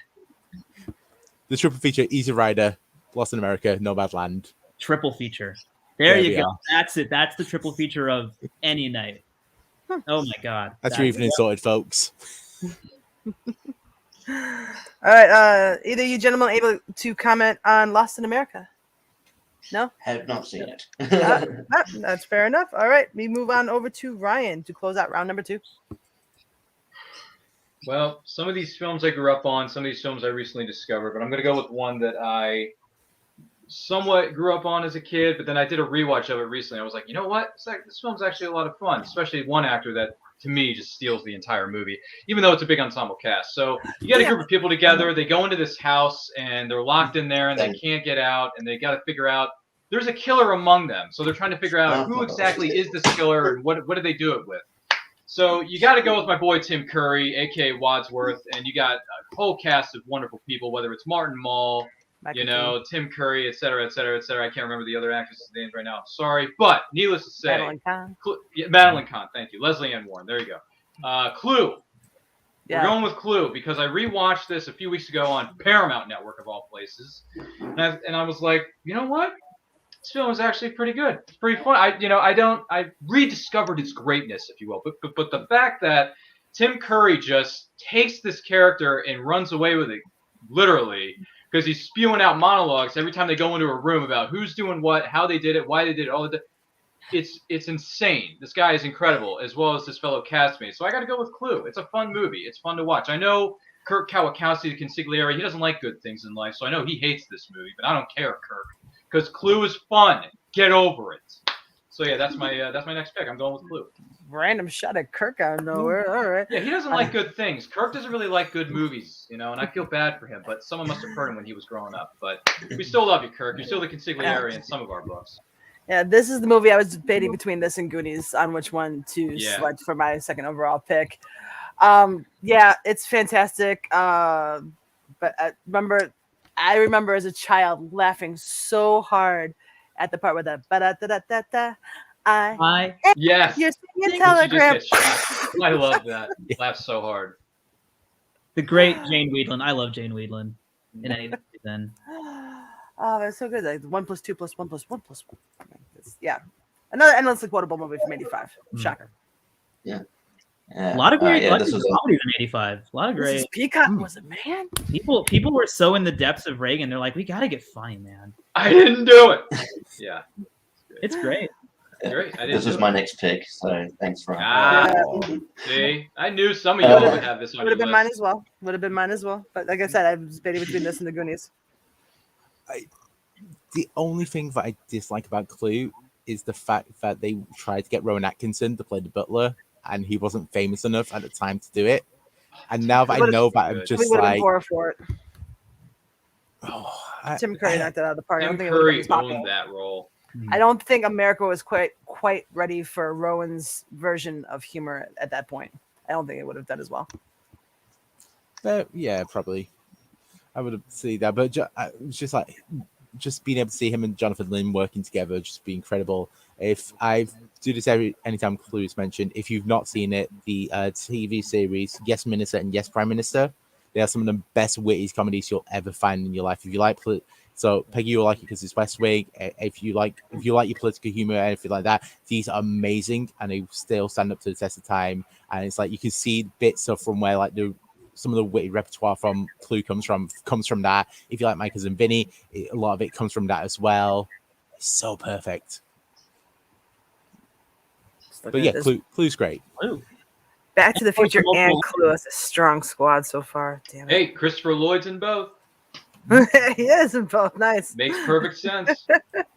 The triple feature: Easy Rider, Lost in America, Nomadland. Triple feature. There you go. That's it. That's the triple feature of any night. Oh my God. That's your evening sorted, folks. All right. Either you gentlemen able to comment on Lost in America? No? Have not seen it. That's fair enough. All right. We move on over to Ryan to close out round number 2. Well, some of these films I grew up on, some of these films I recently discovered, but I'm going to go with one that I somewhat grew up on as a kid, but then I did a rewatch of it recently. I was like, you know what? This film's actually a lot of fun, especially one actor that, to me, just steals the entire movie, even though it's a big ensemble cast. So you get a group of people together, they go into this house, and they're locked in there, and they can't get out, and they got to figure out there's a killer among them. So they're trying to figure out who exactly is this killer, and what do they do it with. So you got to go with my boy Tim Curry, a.k.a. Wadsworth, and you got a whole cast of wonderful people, whether it's Martin Mull, Tim Curry, et cetera, et cetera, et cetera. I can't remember the other actresses' names right now. I'm sorry. But needless to say, Madeline Kahn, thank you. Leslie Ann Warren, there you go. Clue. Yeah. We're going with Clue because I rewatched this a few weeks ago on Paramount Network, of all places. And I was like, you know what? This film is actually pretty good. It's pretty fun. I rediscovered its greatness, if you will. But the fact that Tim Curry just takes this character and runs away with it, literally, because he's spewing out monologues every time they go into a room about who's doing what, how they did it, why they did it, all the. It's insane. This guy is incredible, as well as his fellow castmates. So I got to go with Clue. It's a fun movie. It's fun to watch. I know Kirk Kawakowski, the consigliere, he doesn't like good things in life, so I know he hates this movie, but I don't care, Kirk. Because Clue is fun. Get over it. So yeah, that's my next pick. I'm going with Clue. Random shot at Kirk out of nowhere. All right. Yeah, he doesn't like good things. Kirk doesn't really like good movies, and I feel bad for him. But someone must have hurt him when he was growing up. But we still love you, Kirk. You're still the consigliere in some of our books. Yeah, this is the movie I was debating between this and Goonies on which one to select for my second overall pick. Yeah, it's fantastic. But I remember as a child laughing so hard at the part where the ba-da-da-da-da-da. Yes. You're singing Telegram. I love that. Laugh so hard. The great Jane Weedland. I love Jane Weedland in anything. Then. Oh, that's so good. Like 1 + 2 + 1 + 1 + 1. Yeah. Another endlessly quotable movie from '85. Shocker. Yeah. A lot of great, yeah, a lot this of was good comedies in '85. A lot of This is great Peacock was a man. people were so in the depths of Reagan. They're like, we got to get funny, man. I didn't do it. Yeah, It's great. great. I didn't this was do my it. next pick, so thanks, Ryan. Ah, see, I knew some of you would have this on Would your have been mine list. as well. Would have been mine as well. But like I said, I was debating between this and the Goonies. The only thing that I dislike about Clue is the fact that they tried to get Rowan Atkinson to play the butler, and he wasn't famous enough at the time to do it. And now that I know that, I'm We just would have been like, poorer for it. oh, Tim Curry knocked it out of the park. I don't Tim think it would have Curry been popular. owned that role. I don't think America was quite ready for Rowan's version of humor at that point. I don't think it would have done as well. yeah, probably. I would have seen that, but it was just like, just being able to see him and Jonathan Lynn working together, just be incredible. If I do this anytime Clue is mentioned, if you've not seen it, the TV series Yes Minister and Yes Prime Minister, they are some of the best witty comedies you'll ever find in your life. If you like, so Peggy, you'll like it because it's West Wing. If you like your political humor and anything like that, these are amazing and they still stand up to the test of time. And it's like you can see bits of from where like some of the witty repertoire from Clue comes from that. If you like My Cousin Vinny, a lot of it comes from that as well. It's so perfect. But yeah, Clue's great. Clue. Back to the Future Multiple- and Clue is a strong squad so far. Damn it. Hey, Christopher Lloyd's in both. He is in both. Nice. Makes perfect sense.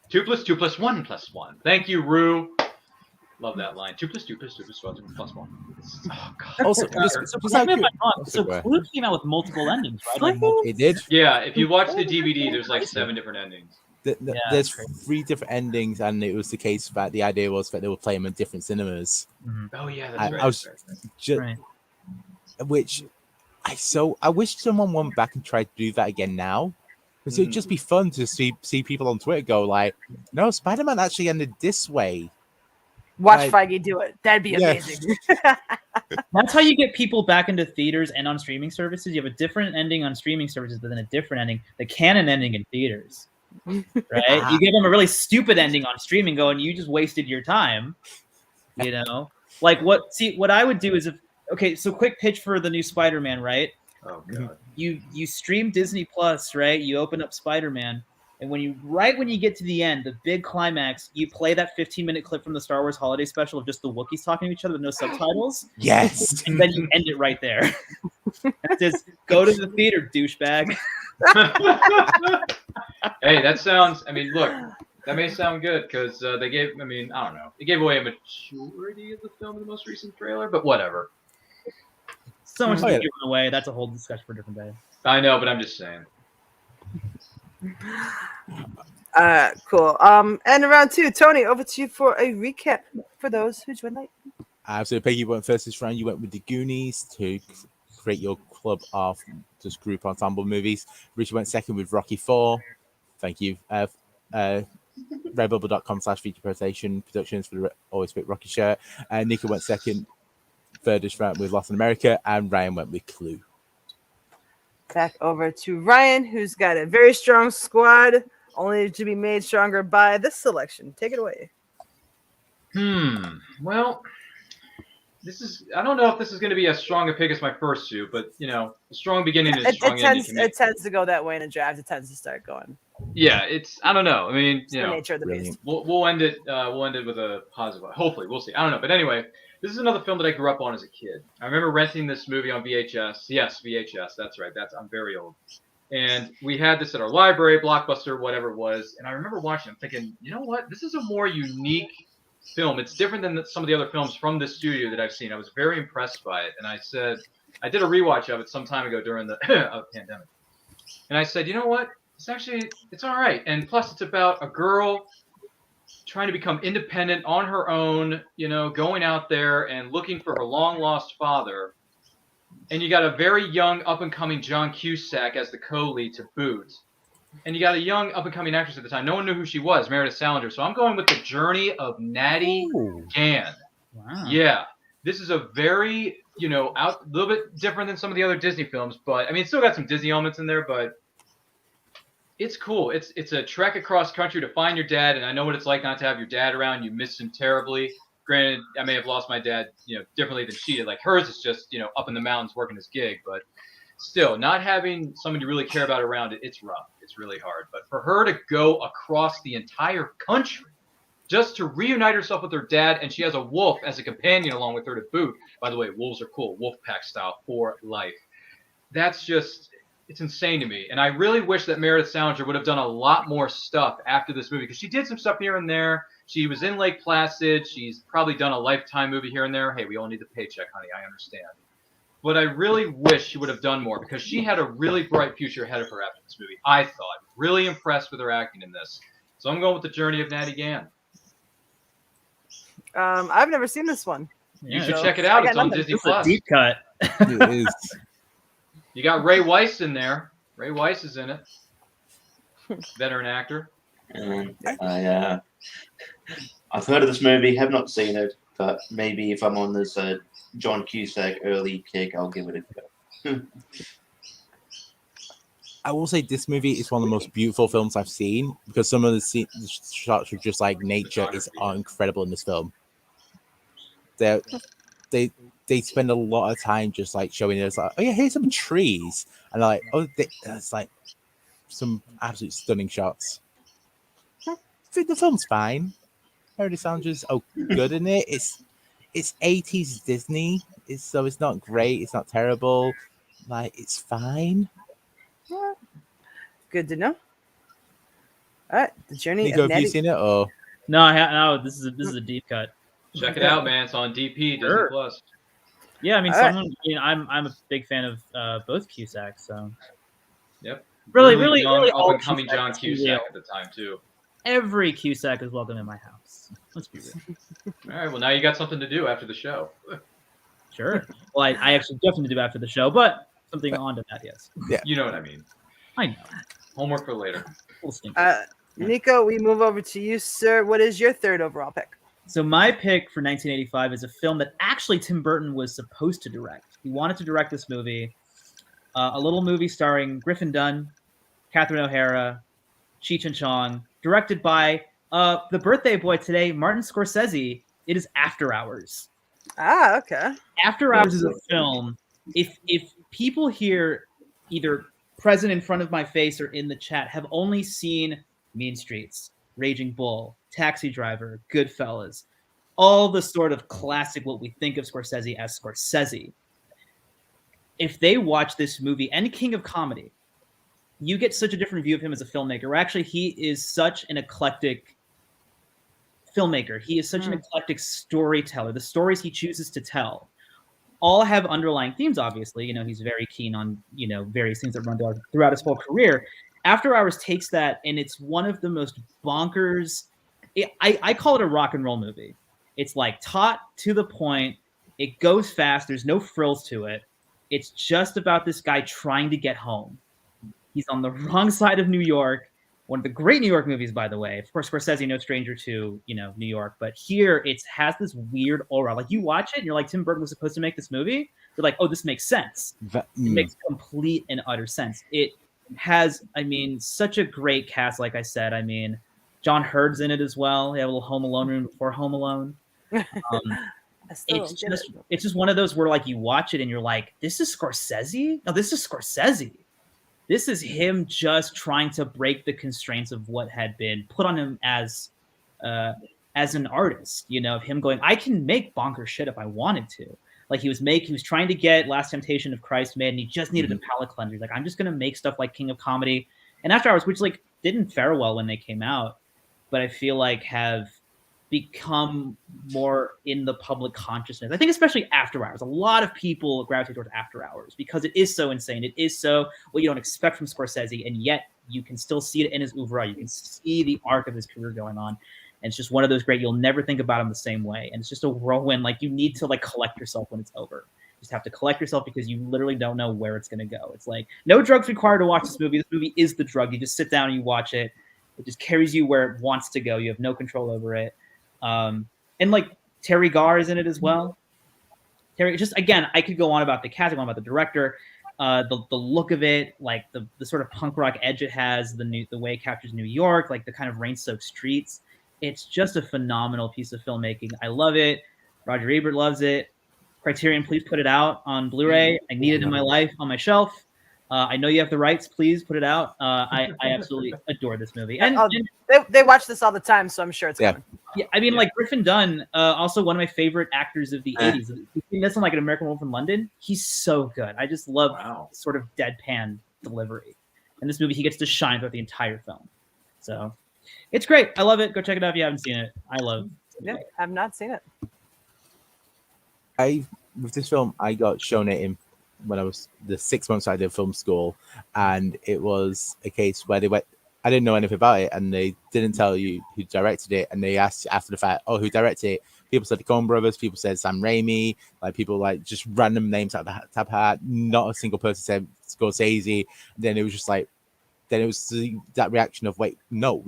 2 + 2 + 1 + 1. Thank you, Rue. Love that line. 2 + 2 + 2 + 1 + 1. Oh God. Also, Correct me if I'm wrong, so Clue came out with multiple endings, right? Like multiple, it did. Yeah, if you watch the DVD, there's like 7 different endings. There's 3 different endings, and it was the case that the idea was that they were playing them in different cinemas. Oh yeah, that's right. I was just, right. which I wish someone went back and tried to do that again now, because it'd just be fun to see people on Twitter go like, "No, Spider-Man actually ended this way." Watch Feige do it. That'd be amazing. That's how you get people back into theaters and on streaming services. You have a different ending on streaming services, but then a different ending, the canon ending in theaters. Right? You give them a really stupid ending on streaming, going, you just wasted your time. You know, like what I would do is so quick pitch for the new Spider-Man, right? Oh God. You stream Disney Plus, right? You open up Spider-Man, and when you get to the end, the big climax, you play that 15-minute clip from the Star Wars Holiday Special of just the Wookiees talking to each other with no subtitles. Yes. And then you end it right there. It says, go to the theater, douchebag. Hey, that sounds. I mean, look, that may sound good because they gave. I mean, I don't know. They gave away a majority of the film in the most recent trailer, but whatever. So much given away. That's a whole discussion for a different day. I know, but I'm just saying. Cool. And round 2, Tony, over to you for a recap for those who joined late. So Peggy went first this round. You went with the Goonies to create your club of just group ensemble movies. Richie went second with Rocky 4. Thank you. Redbubble.com/feature productions for the Always Fit Rocky shirt. Nika went second, third this round with Lost in America, and Ryan went with Clue. Back over to Ryan, who's got a very strong squad, only to be made stronger by this selection. Take it away. Well, I don't know if this is going to be as strong a pick as my first two, but a strong beginning is a strong ending. It tends to go that way in a draft. It tends to start going. Yeah, I don't know. I mean, It's the nature of the beast. We'll end it with a positive. Hopefully, we'll see. I don't know, but anyway, this is another film that I grew up on as a kid. I remember renting this movie on VHS. Yes, VHS. That's right. I'm very old. And we had this at our library, Blockbuster, whatever it was. And I remember watching it, thinking, you know what? This is a more unique film. It's different than some of the other films from this studio that I've seen. I was very impressed by it. And I said, I did a rewatch of it some time ago during the pandemic. And I said, you know what? It's all right. And plus, it's about a girl trying to become independent on her own, going out there and looking for her long lost father. And you got a very young up-and-coming John Cusack as the co-lead to boot. And you got a young up-and-coming actress at the time. No one knew who she was, Meredith Salinger. So I'm going with the journey of Natty Gann. Wow. Yeah. This is a very, a little bit different than some of the other Disney films. But, I mean, it's still got some Disney elements in there, but it's cool. It's a trek across country to find your dad. And I know what it's like not to have your dad around. You miss him terribly. granted, I may have lost my dad, differently than she did. Like hers is just, up in the mountains working his gig, but still, not having someone you really care about around it's rough. It's really hard. But for her to go across the entire country just to reunite herself with her dad, and she has a wolf as a companion along with her to boot. By the way, wolves are cool, wolf pack style for life. That's just, it's insane to me. And I really wish that Meredith Salinger would have done a lot more stuff after this movie, because she did some stuff here and there. She was in Lake Placid. She's probably done a Lifetime movie here and there. Hey, we all need the paycheck, honey. I understand. But I really wish she would have done more, because she had a really bright future ahead of her after this movie, I thought. Really impressed with her acting in this. So I'm going with The Journey of Natty Gann. I've never seen this one. You should check it out. It's on Disney Plus. Deep cut. It is. You got Ray Weiss in there. Ray Weiss is in it. Veteran actor. I've heard of this movie, have not seen it, but maybe if I'm on this John Cusack early kick, I'll give it a go. I will say this movie is one of the most beautiful films I've seen, because some of the shots are just like nature are incredible in this film. They spend a lot of time just like showing us like, oh yeah, here's some trees, and they're like, oh, it's like some absolute stunning shots. I think the film's fine. Meredith Salinger's good in it. It's 80s Disney. So it's not great. It's not terrible. Like, it's fine. Good to know. All right, The Journey Nico, of have you Natty. seen it? Or No, this is a deep cut. Check it out, man. It's on DP, Disney Sure. Plus. Yeah, I mean, All right. I'm a big fan of both Cusack, so Yep. really young, all up and coming Cusack John is Cusack real. at the time too. Every Cusack is welcome in my house. Let's be real. All right. Well, now you got something to do after the show. Sure. Well, I actually definitely do after the show, but something on to that, yes. You know what I mean. I know. Homework for later. Little stinky. Nico, we move over to you, sir. What is your third overall pick? So my pick for 1985 is a film that actually Tim Burton was supposed to direct. He wanted to direct this movie, a little movie starring Griffin Dunn, Catherine O'Hara, Cheech and Chong, directed by the birthday boy today, Martin Scorsese. It is After Hours. Ah, okay. After Hours is a film. If people here, either present in front of my face or in the chat, have only seen Mean Streets, Raging Bull, Taxi Driver, Goodfellas, all the sort of classic, what we think of Scorsese as Scorsese. If they watch this movie and King of Comedy, you get such a different view of him as a filmmaker. Actually, he is such an eclectic filmmaker. He is such an eclectic storyteller. The stories he chooses to tell all have underlying themes, obviously. He's very keen on, various things that run throughout his whole career. After Hours takes that, and it's one of the most bonkers. I call it a rock and roll movie. It's like taut to the point. It goes fast. There's no frills to it. It's just about this guy trying to get home. He's on the wrong side of New York. One of the great New York movies, by the way. Of course, Scorsese, no stranger to, New York. But here, it has this weird aura. Like, you watch it, and you're like, Tim Burton was supposed to make this movie? You're like, oh, this makes sense. It makes complete and utter sense. It has, such a great cast, like I said. John Hurd's in it as well. They have a little Home Alone room before Home Alone. It's just one of those where, like, you watch it, and you're like, this is Scorsese? No, this is Scorsese. This is him just trying to break the constraints of what had been put on him as an artist, of him going, I can make bonkers shit if I wanted to. Like he was trying to get Last Temptation of Christ made, and he just needed a palate cleanser. He's like, I'm just going to make stuff like King of Comedy and After Hours, which like didn't fare well when they came out, but I feel like have become more in the public consciousness. I think especially After Hours. A lot of people gravitate towards After Hours because it is so insane. It is so what you don't expect from Scorsese, and yet you can still see it in his oeuvre. You can see the arc of his career going on. And it's just one of those great, you'll never think about him the same way. And it's just a whirlwind. Like you need to like collect yourself when it's over. You just have to collect yourself because you literally don't know where it's going to go. It's like no drugs required to watch this movie. This movie is the drug. You just sit down and you watch it. It just carries you where it wants to go. You have no control over it. And like Terry Garr is in it as well. Terry, just again, I could go on about the cast, about the director, the look of it, like the sort of punk rock edge it has, the way it captures New York, like the kind of rain-soaked streets. It's just a phenomenal piece of filmmaking. I love it. Roger Ebert loves it. Criterion, please put it out on Blu-ray. I need it in my life on my shelf. I know you have the rights. Please put it out. I absolutely adore this movie. And they watch this all the time, so I'm sure it's coming. yeah, I mean, like Griffin Dunn, also one of my favorite actors of the 80s. You've seen this one, like An American Wolf in London. He's so good. I just love sort of deadpan delivery. In this movie, he gets to shine throughout the entire film. So it's great. I love it. Go check it out if you haven't seen it. I love it. Yeah, I've not seen it. With this film, I got shown it in when I was the 6 months I did film school, and it was a case where they went. I didn't know anything about it, and they didn't tell you who directed it, and they asked after the fact, "Oh, who directed it?" People said the Coen Brothers. People said Sam Raimi. Like people like just random names out of the top hat. Not a single person said Scorsese. Then it was just like, then it was that reaction of wait, no.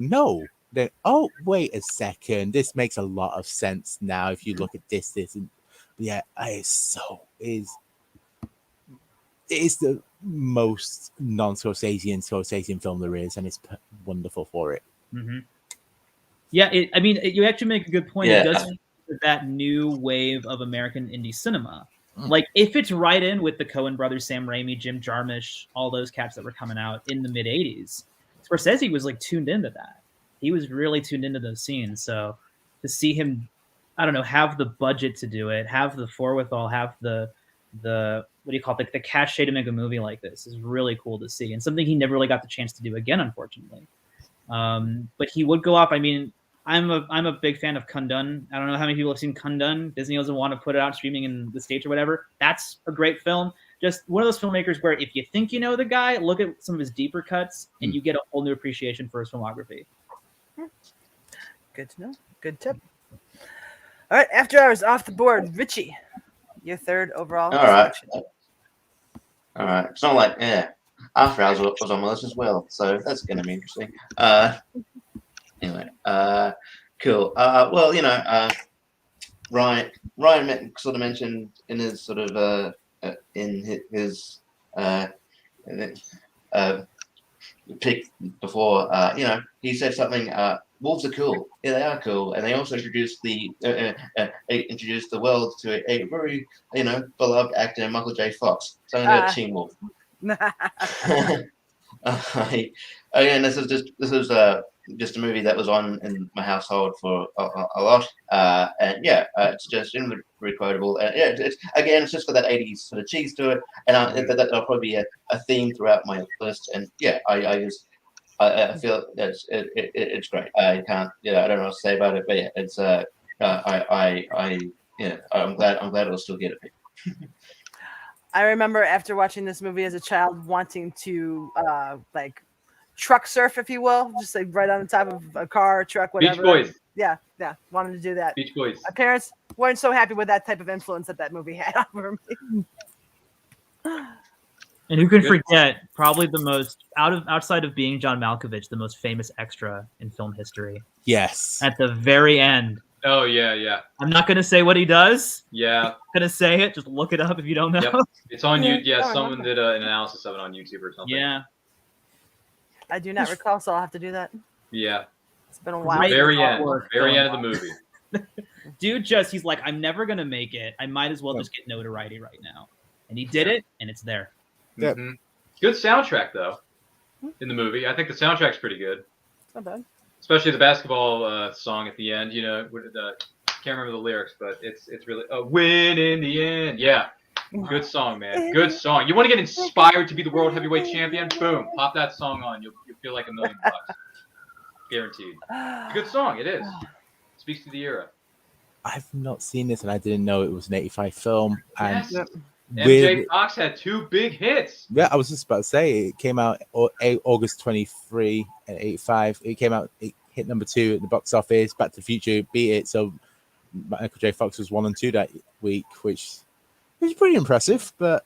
Then oh, wait a second, this makes a lot of sense now if you look at this, and yeah, it's the most non-Scorsese film there is, and it's wonderful for it. Mm-hmm. Yeah, I mean, you actually make a good point. Yeah. It does that new wave of American indie cinema. Like, if it's right in with the Coen brothers, Sam Raimi, Jim Jarmusch, all those cats that were coming out in the mid '80s, Scorsese was like tuned into that. He was really tuned into those scenes. So to see him, I don't know, have the budget to do it, have the forethought, have the what do you call it, the cachet to make a movie like this is really cool to see, and something he never really got the chance to do again, unfortunately. But he would go off. I mean, I'm a big fan of Kundun. I don't know how many people have seen Kundun. Disney doesn't want to put it out streaming in the States or whatever. That's a great film. Just one of those filmmakers where if you think you know the guy, look at some of his deeper cuts, and you get a whole new appreciation for his filmography. Good to know. Good tip. All right, After Hours off the board. Richie, your third overall. All right. All right. It's not like, After Hours was on my list as well, so that's going to be interesting. Anyway, cool. Well, you know, Ryan sort of mentioned in his sort of in his pick before, you know, he said something. Wolves are cool. Yeah, they are cool, and they also introduced the world to a very, you know, beloved actor, Michael J. Fox. So I'm going to Teen Wolf. Again, this is just a movie that was on in my household for a lot, and yeah, it's just very quotable. And yeah, it's just got that '80s sort of cheese to it, and that'll probably be a theme throughout my list. And yeah, I feel it's great. I can't, I don't know what to say about it, but yeah, it's I'm glad it'll still get a pick. I remember after watching this movie as a child wanting to like truck surf, if you will, just like right on the top of a car, truck, whatever. Beach Boys. Yeah, wanted to do that. Beach Boys. My parents weren't so happy with that type of influence that movie had over me. And who can forget probably the most outside of being John Malkovich, the most famous extra in film history. Yes. At the very end. Oh yeah. I'm not gonna say what he does. Yeah. I'm gonna say it. Just look it up if you don't know. Yep. It's on YouTube. Yeah, someone did an analysis of it on YouTube or something. Yeah. I do not recall, so I'll have to do that. Yeah. It's been a while. Very end of the movie. Dude, he's like, I'm never gonna make it. I might as well just get notoriety right now. And he did it, and it's there. Yep. Mm-hmm. Good soundtrack though in the movie. I think the soundtrack's pretty good. It's not bad. Especially the basketball song at the end. You know, can't remember the lyrics, but it's really a win in the end. Yeah, good song, man. Good song. You want to get inspired to be the world heavyweight champion? Boom, pop that song on. You'll feel like $1 million, guaranteed. Good song. It is. Speaks to the era. I've not seen this, and I didn't know it was an '85 film. And yes. MJ Fox had 2 big hits. Yeah, I was just about to say it came out August 23 and '85. It came out, it hit number 2 at the box office. Back to the Future beat it, so Michael J. Fox was 1 and 2 that week, which is pretty impressive. But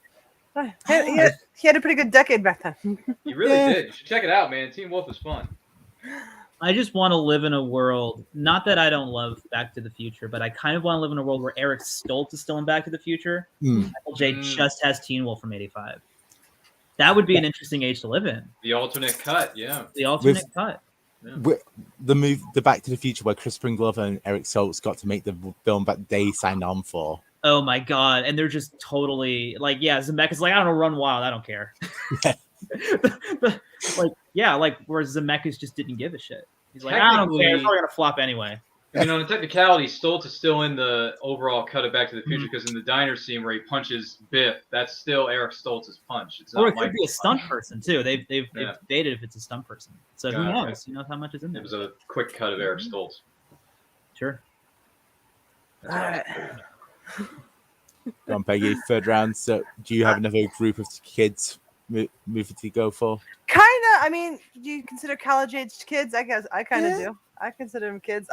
he had a pretty good decade back then. He really did. You should check it out, man. Teen Wolf is fun. I just want to live in a world, not that I don't love Back to the Future, but I kind of want to live in a world where Eric Stoltz is still in Back to the Future. Michael J. just has Teen Wolf from '85. That would be an interesting age to live in. The alternate cut, yeah. The alternate cut. The Back to the Future where Crispin Glover and Eric Stoltz got to make the film that they signed on for. Oh my god! And they're just totally like, yeah, Zemeckis like, I don't know, run wild, I don't care. Whereas Zemeckis just didn't give a shit. He's like, I don't care, it's probably gonna flop anyway. I mean, on a technicality, Stoltz is still in the overall cut of Back to the Future because in the diner scene where he punches Biff, that's still Eric Stoltz's punch. It's not or it could be a stunt person too. They've debated if it's a stunt person. So who knows? Okay. Who knows how much is in there? It was a quick cut of Eric Stoltz. Sure. All right. Go on, Peggy. Third round. So, do you have another group of kids movie to go for? Kind of. I mean, do you consider college-aged kids? I guess I kind of do. I consider them kids.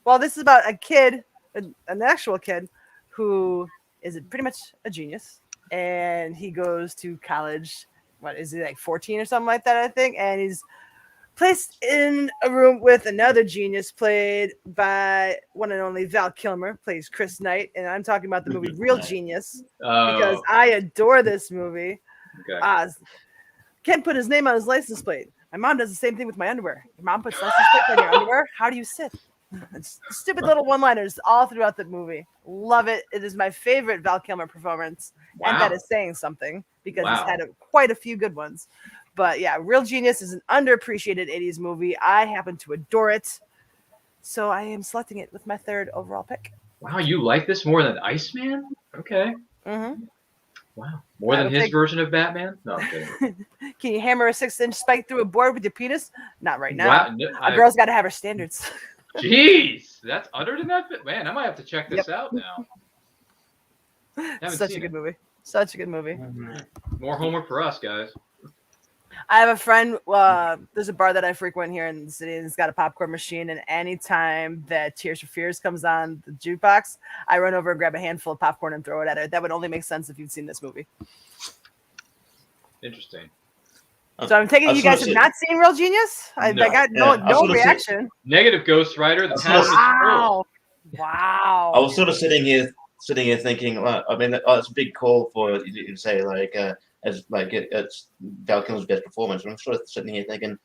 Well, this is about a kid, an actual kid, who is pretty much a genius, and he goes to college. What is he, like 14 or something like that? I think, and he's placed in a room with another genius, played by one and only Val Kilmer, plays Chris Knight, and I'm talking about the movie Real Genius because I adore this movie. Okay. Can't put his name on his license plate. My mom does the same thing with my underwear. Your mom puts license plate on your underwear. How do you sit? It's stupid little one-liners all throughout the movie. Love it. It is my favorite Val Kilmer performance, and that is saying something because he's had quite a few good ones. But yeah, Real Genius is an underappreciated 80s movie. I happen to adore it, so I am selecting it with my third overall pick. Wow, you like this more than Iceman? Okay. Mm-hmm. Wow. More than his version of Batman? No, I'm kidding. Can you hammer a 6-inch spike through a board with your penis? Not right now. Wow, A girl's got to have her standards. Jeez, that's uttered in that bit? Man, I might have to check this out now. Such a good movie. Such a good movie. More homework for us, guys. I have a friend. There's a bar that I frequent here in the city, and it's got a popcorn machine. And anytime that Tears for Fears comes on the jukebox, I run over and grab a handful of popcorn and throw it at her. That would only make sense if you'd seen this movie. Interesting. So I'm taking you guys have not seen Real Genius. I got no reaction. Negative Ghost Rider. The wow. Wow. I was sort of sitting here thinking. I mean, it's a big call for you to say it's Val Kilmer's best performance. I'm sort of sitting here thinking,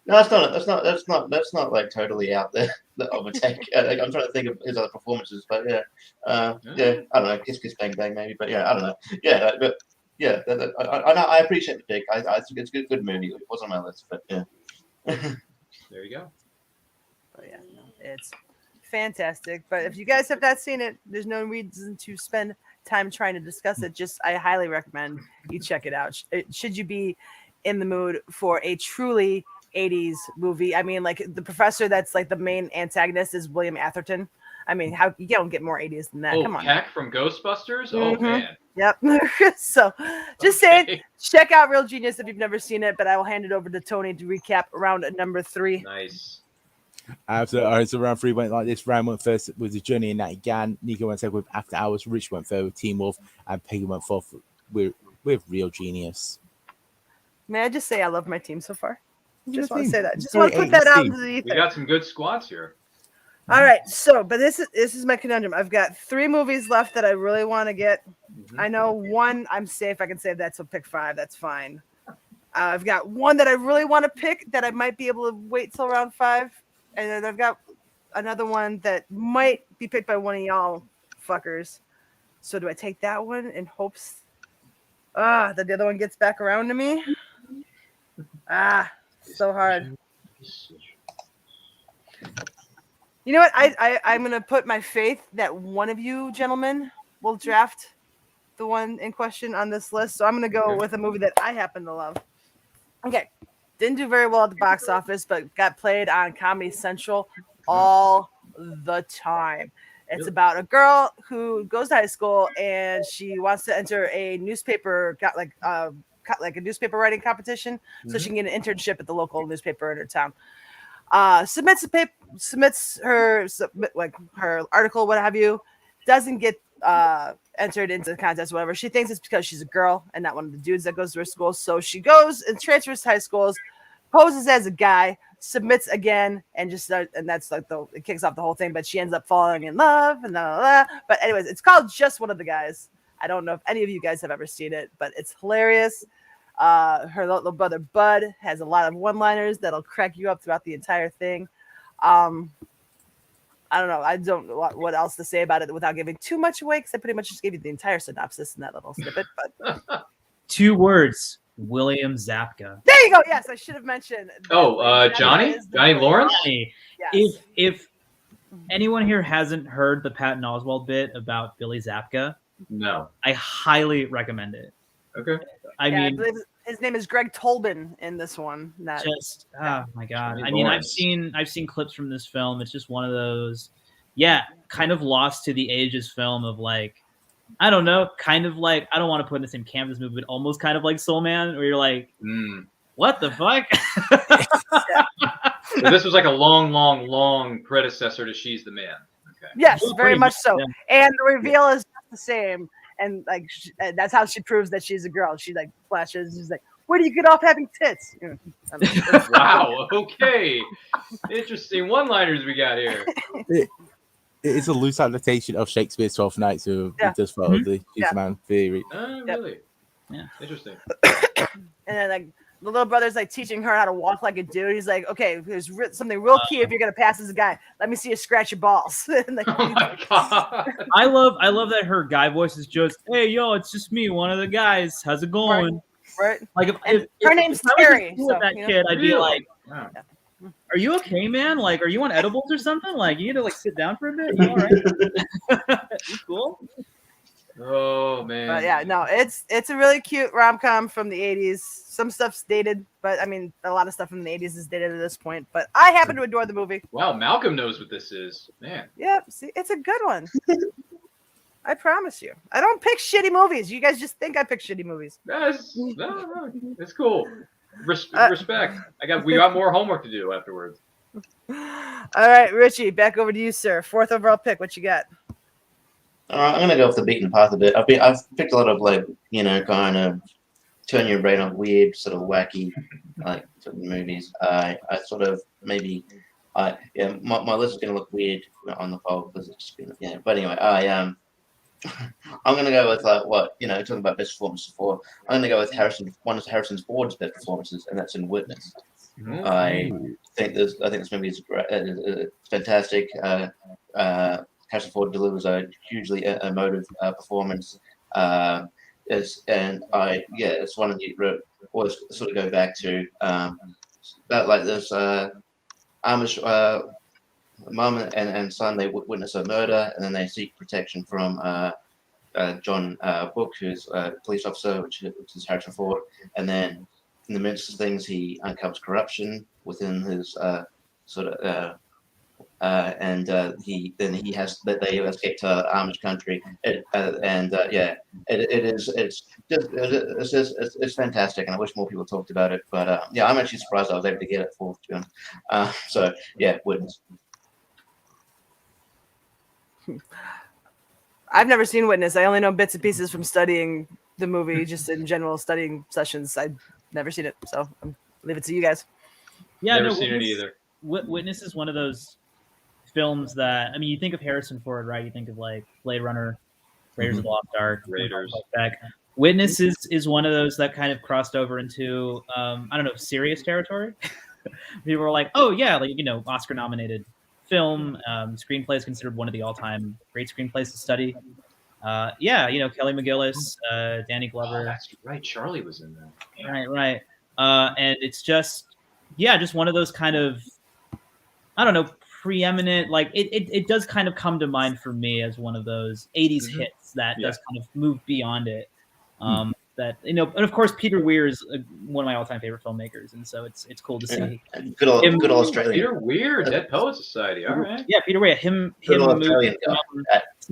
no, that's not like totally out there. That I would take. I'm trying to think of his other performances, but yeah, I don't know. Kiss Kiss Bang Bang maybe, but yeah, I don't know. Yeah, but. Yeah, I appreciate the pick. I think it's a good movie. It wasn't on my list, but yeah. There you go. Oh yeah, it's fantastic. But if you guys have not seen it, there's no reason to spend time trying to discuss it. I highly recommend you check it out. Should you be in the mood for a truly 80s movie? I mean, like the professor that's like the main antagonist is William Atherton. I mean, how you don't get more 80s than that? Come on, Peck from Ghostbusters. Oh man. Yep. So, just saying, check out Real Genius if you've never seen it. But I will hand it over to Tony to recap round number 3. Nice. So round 3 went like this. Round 1 first with The Journey and Natty Gann. Nico went second with After Hours. Rich went third with Teen Wolf, and Peggy went fourth with Real Genius. May I just say I love my team so far? Just want to say that. Just Very want to put that out into the We ether. got some good squats here. All right, so but this is my conundrum. I've got 3 movies left that I really want to get. I know one I'm safe. I can save that, so pick 5. That's fine. I've got one that I really want to pick that I might be able to wait till round 5, and then I've got another one that might be picked by one of y'all fuckers. So do I take that one in hopes that the other one gets back around to me? So hard. You know what? I'm going to put my faith that one of you gentlemen will draft the one in question on this list. So I'm going to go with a movie that I happen to love. Okay. Didn't do very well at the box office, but got played on Comedy Central all the time. It's about a girl who goes to high school and she wants to enter a newspaper, like a newspaper writing competition, so she can get an internship at the local newspaper in her town. Submits her article, what have you, doesn't get entered into the contest, whatever. She thinks it's because she's a girl and not one of the dudes that goes to her school. So she goes and transfers to high schools, poses as a guy, submits again, and that's like it kicks off the whole thing. But she ends up falling in love and blah, blah, blah. But anyways, it's called Just One of the Guys. I don't know if any of you guys have ever seen it, but it's hilarious. Her little brother Bud has a lot of one-liners that'll crack you up throughout the entire thing. I don't know. I don't know what else to say about it without giving too much away, because I pretty much just gave you the entire synopsis in that little snippet. But 2 words: William Zabka. there you go. Yes, I should have mentioned. Johnny Lawrence. Johnny. Yes. If anyone here hasn't heard the Patton Oswalt bit about Billy Zabka, No. I highly recommend it. Okay. I I mean, believe his name is Greg Tolbin in this one. just oh my god. Johnny I mean, Lawrence. I've seen clips from this film. It's just one of those, kind of lost to the ages film of like, I don't know, kind of like, I don't want to put in the same camp as movie, but almost kind of like Soul Man, where you're like, what the fuck? So this was like a long predecessor to She's the Man. Okay. Yes, Well, very pretty much so. yeah. And the reveal is just the same. And like that's how she proves that she's a girl. She like flashes. She's like, "Where do you get off having tits?" You know, I don't know. Wow. Okay. Interesting one-liners we got here. It is a loose adaptation of Shakespeare's 12 Nights, who does follow the She's the Man theory. Really? Yeah. Interesting. And then like the little brother's like teaching her how to walk like a dude. He's like, "Okay, there's something real key if you're gonna pass as a guy. Let me see you scratch your balls." And, like, Oh my god. I love that her guy voice is just, "Hey, yo, it's just me, one of the guys. How's it going?" right? Like if her name's if I was Terry, in school with so, that you know. kid, I'd be Really? like, Wow. "Are you okay, man? Like, are you on edibles or something? Like, you need to like sit down for a bit. You all right? You cool?" Oh man. But yeah, no, it's a really cute rom-com from the 80s. Some stuff's dated, but I mean, a lot of stuff from the 80s is dated at this point. But I happen to adore the movie. Wow, Malcolm knows what this is. Man. Yeah, see, it's a good one. I promise you. I don't pick shitty movies. You guys just think I pick shitty movies. No, it's cool. Respect. We got more homework to do afterwards. All right, Richie, back over to you, sir. 4th overall pick. What you got? All right, I'm gonna go off the beaten path a bit. I've picked a lot of like kind of turn your brain on weird, sort of wacky, like sort of movies. I sort of maybe my list is gonna look weird on the poll because it's just But anyway, I'm gonna go with talking about best performance before. I'm gonna go with one of Harrison Ford's best performances, and that's in Witness. I think this movie is great, fantastic. Harrison Ford delivers a hugely emotive performance. It's one of the always sort of go back to that like this Amish mum and son. They witness a murder, and then they seek protection from John Book, who's a police officer, which is Harrison Ford, and then in the midst of things, he uncovers corruption within his he has that they escape to Amish country. It's fantastic, and I wish more people talked about it. But I'm actually surprised I was able to get it for, to be honest. Witness. I've never seen Witness. I only know bits and pieces from studying the movie, just in general studying sessions. I've never seen it, so I'll leave it to you guys. Yeah, Never seen it either. Witness is one of those films that, I mean, you think of Harrison Ford, right? You think of like Blade Runner, Raiders of the Lost Ark, Raiders. Like Witness is one of those that kind of crossed over into serious territory. People were like, oh yeah, Oscar nominated film. Screenplay is considered one of the all-time great screenplays to study. Kelly McGillis, Danny Glover. Oh, that's right. Charlie was in that. Right. And it's just one of those kind of, I don't know, preeminent, like it does kind of come to mind for me as one of those 80s hits that does kind of move beyond it. That, and of course Peter Weir is one of my all-time favorite filmmakers, and so it's cool to see. Good old Australian. Peter Weir, Dead Poets Society. All right. Yeah, Peter Weir. Him Australian moving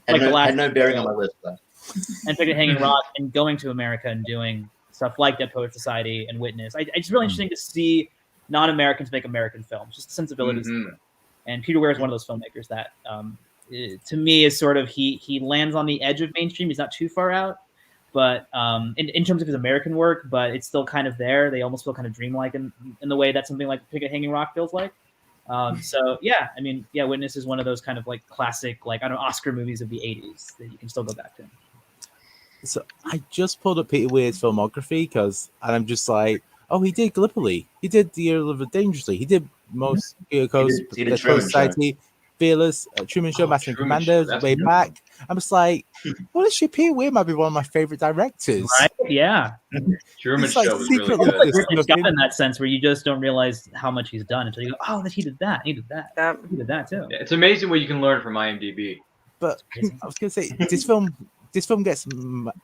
had no bearing on my list though. and Picket Hanging Rock, and going to America and doing stuff like Dead Poets Society and Witness. It's really interesting to see non-Americans make American films, just the sensibilities. And Peter Weir is one of those filmmakers that, to me, is sort of he lands on the edge of mainstream. He's not too far out, but in terms of his American work, but it's still kind of there. They almost feel kind of dreamlike in the way that something like Picket Hanging Rock feels like. Witness is one of those kind of like classic, like, I don't know, Oscar movies of the 80s that you can still go back to. So I just pulled up Peter Weir's filmography and I'm just like, oh, he did Gallipoli, he did The Year of the Dangerously, he did most Coast, He did the Coast Truman Show. Society, Fearless, Truman Show, Oh, Master and Truman Show, Commandos, that's Way new. Back. I'm just like, holy shit, Peter Weir might be one of my favorite directors. Right? Yeah. Truman He's like Show was really secretly good. this Ridley Scott fucking- in that sense, where you just don't realize how much he's done until you go, oh, he did that, he did that, he did that too. It's amazing what you can learn from IMDb. But I was gonna say this film gets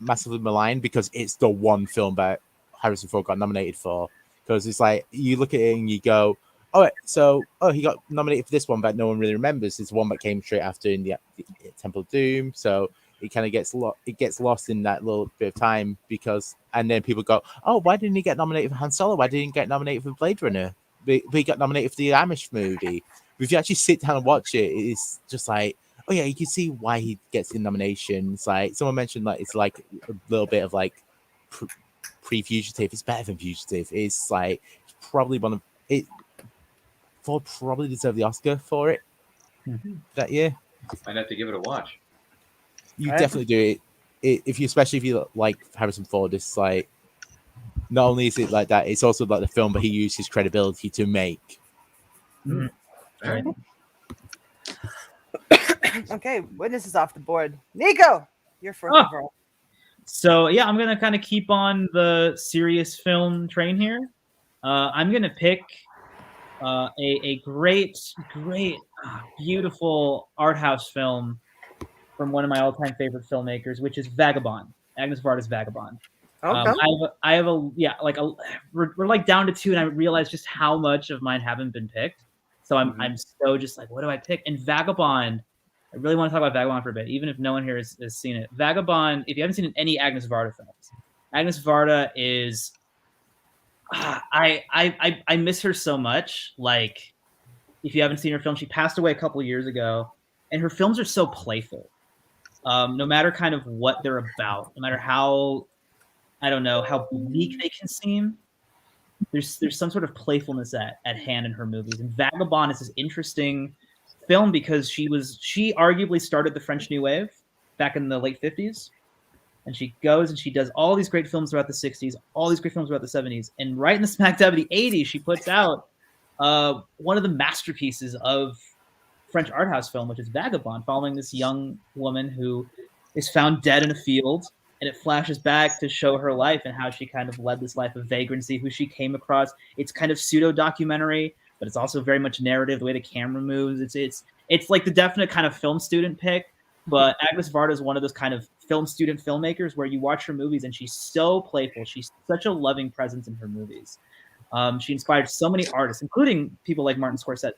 massively maligned because it's the one film that Harrison Ford got nominated for. Because it's like you look at it and you go, "Oh, he got nominated for this one that no one really remembers. It's the one that came straight after in the Temple of Doom." So it kind of gets lost in that little bit of time and then people go, "Oh, why didn't he get nominated for Han Solo? Why didn't he get nominated for Blade Runner? But he got nominated for the Amish movie." But if you actually sit down and watch it, it's just like, oh yeah, you can see why he gets the nomination. It's like someone mentioned, like it's like a little bit of like pre-Fugitive. It's better than Fugitive. It's like probably one of it. Ford probably deserved the Oscar for it that year. I'd have to give it a watch. You definitely do it especially if you like Harrison Ford. It's like not only is it like that, it's also like the film that he used his credibility to make. Right. Okay, witness is off the board. Nico, you're first overall. So yeah, I'm gonna kind of keep on the serious film train here. I'm gonna pick a great, beautiful art house film from one of my all-time favorite filmmakers, which is Vagabond. Agnes Varda's Vagabond. Okay. I have a we're like down to 2, and I realized just how much of mine haven't been picked. So I'm so just like, what do I pick? And Vagabond, I really want to talk about Vagabond for a bit, even if no one here has seen it. Vagabond, if you haven't seen any Agnes Varda films, Agnes Varda is I miss her so much. Like, if you haven't seen her film, she passed away a couple of years ago, and her films are so playful. No matter kind of what they're about, no matter how, I don't know, how bleak they can seem, there's some sort of playfulness at hand in her movies. And Vagabond is this interesting film because she arguably started the French New Wave back in the late 50s. And she goes and she does all these great films throughout the 60s, all these great films throughout the 70s. And right in the smack dab of the 80s, she puts out one of the masterpieces of French art house film, which is Vagabond, following this young woman who is found dead in a field. And it flashes back to show her life and how she kind of led this life of vagrancy, who she came across. It's kind of pseudo-documentary, but it's also very much narrative, the way the camera moves. It's like the definite kind of film student pick. But Agnes Varda is one of those kind of film student filmmakers where you watch her movies and she's so playful. She's such a loving presence in her movies. She inspired so many artists, including people like Martin Scorsese,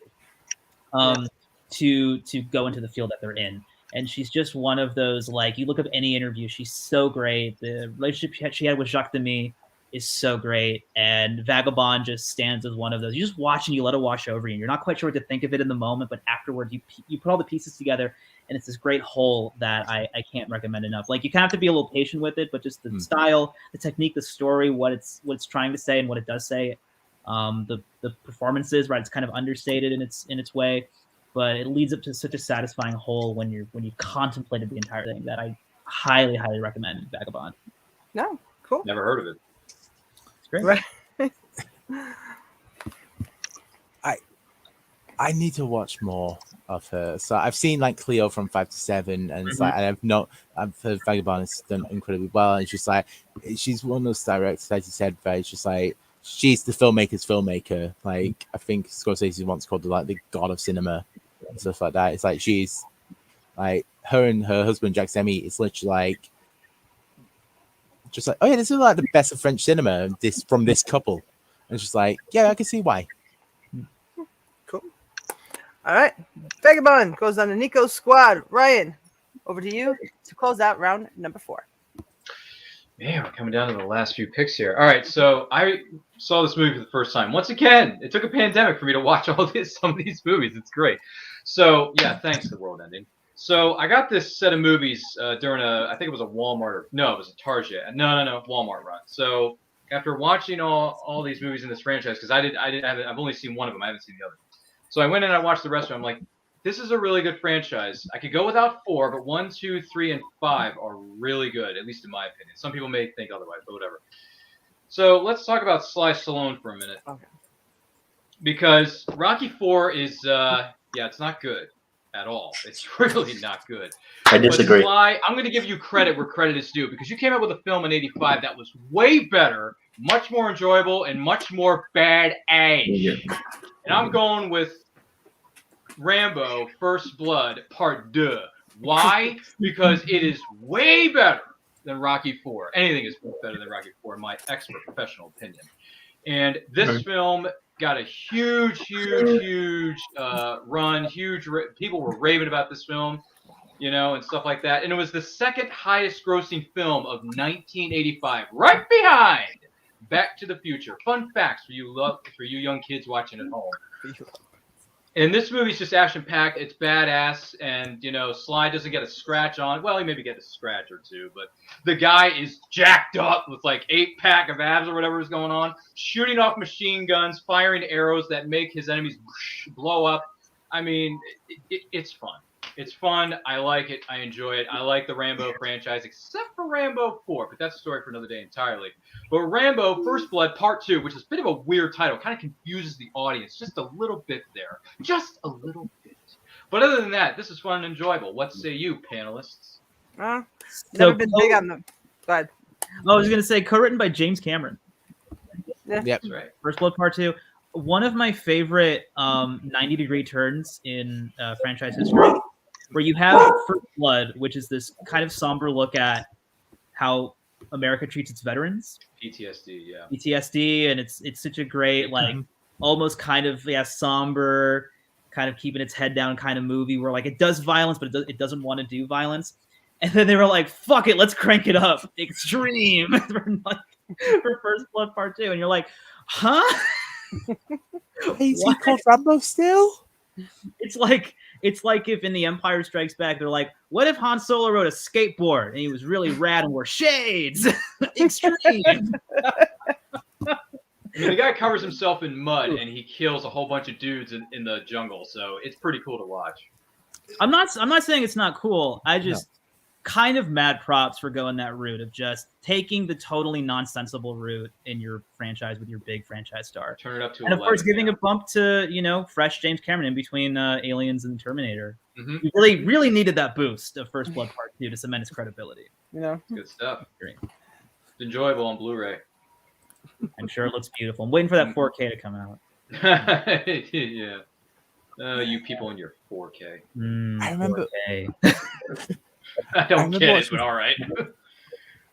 to go into the field that they're in. And she's just one of those, like, you look up any interview, she's so great. The relationship she had with Jacques Demy is so great. And Vagabond just stands as one of those. You just watch and you let it wash over you. You're not quite sure what to think of it in the moment, but afterward, you put all the pieces together, and it's this great whole that I can't recommend enough. Like, you kind of have to be a little patient with it, but just the style, the technique, the story, what it's trying to say and what it does say. The performances, right? It's kind of understated in its way, but it leads up to such a satisfying whole when you contemplated the entire thing that I highly, highly recommend Vagabond. No, cool. Never heard of it. It's great. Right. I need to watch more of her. So I've seen like Cleo from 5 to 7, and it's like I've heard Vagabond has done incredibly well. And it's just like she's one of those directors, as you said, but it's just like she's the filmmaker's filmmaker. Like I think Scorsese once called her like the god of cinema and stuff like that. It's like she's like her and her husband Jack Demy. It's literally like just like, oh yeah, this is like the best of French cinema. From this couple, and it's just like, yeah, I can see why. Cool. All right, Vagabond goes on to Nico's squad. Ryan, over to you to close out round number 4. Man, we're coming down to the last few picks here. All right, so I saw this movie for the first time. Once again, it took a pandemic for me to watch some of these movies. It's great. So yeah, thanks, the world ending. So I got this set of movies during I think it was a Walmart. No, it was a Target. No, Walmart run. So after watching all these movies in this franchise, because I've only seen one of them. I haven't seen the other. So I went and I watched the rest of them. I'm like, this is a really good franchise. I could go without 4, but 1, 2, 3, and 5 are really good, at least in my opinion. Some people may think otherwise, but whatever. So let's talk about Sly Stallone for a minute. Okay. Because Rocky 4 is, it's not good at all. It's really not good. I disagree. But Sly, I'm going to give you credit where credit is due, because you came out with a film in '85 that was way better, much more enjoyable, and much more badass. And I'm going with Rambo: First Blood Part 2. Why? Because it is way better than Rocky 4. Anything is better than Rocky 4, in my expert professional opinion. And this film got a huge run. People were raving about this film, and stuff like that. And it was the second highest grossing film of 1985, right behind Back to the Future. Fun facts for you young kids watching at home. And this movie's just action-packed. It's badass, and Sly doesn't get a scratch on. Well, he maybe gets a scratch or two, but the guy is jacked up with like 8-pack of abs or whatever is going on, shooting off machine guns, firing arrows that make his enemies blow up. I mean, it's fun. It's fun. I like it. I enjoy it. I like the Rambo franchise, except for Rambo 4, but that's a story for another day entirely. But Rambo First Blood Part 2, which is a bit of a weird title, kind of confuses the audience just a little bit there. Just a little bit. But other than that, this is fun and enjoyable. What say you, panelists? Never been big on them. Go ahead. I was going to say, co-written by James Cameron. Yeah. Yep. That's right. First Blood Part 2. One of my favorite 90-degree turns in franchise history, where you have First Blood, which is this kind of somber look at how America treats its veterans. PTSD, yeah. PTSD, and it's such a great, like, almost kind of somber, kind of keeping its head down kind of movie where like it does violence, but it doesn't want to do violence. And then they were like, "Fuck it, let's crank it up, extreme for First Blood Part 2." And you're like, "Huh?" Is he called Rambo still? It's like if in The Empire Strikes Back, they're like, "What if Han Solo rode a skateboard and he was really rad and wore shades?" Extreme. I mean, the guy covers himself in mud and he kills a whole bunch of dudes in the jungle, so it's pretty cool to watch. I'm not saying it's not cool. I just kind of mad props for going that route of just taking the totally nonsensical route in your franchise with your big franchise star. Turn it up to and 11, of course giving yeah. a bump to fresh James Cameron in between Aliens and Terminator. Mm-hmm. We really needed that boost of First Blood Part 2 to cement his credibility. Good stuff. Great. It's enjoyable on Blu-ray. I'm sure it looks beautiful. I'm waiting for that 4K to come out. Yeah. You people in your 4K. I remember. 4K. I don't get it, but all right.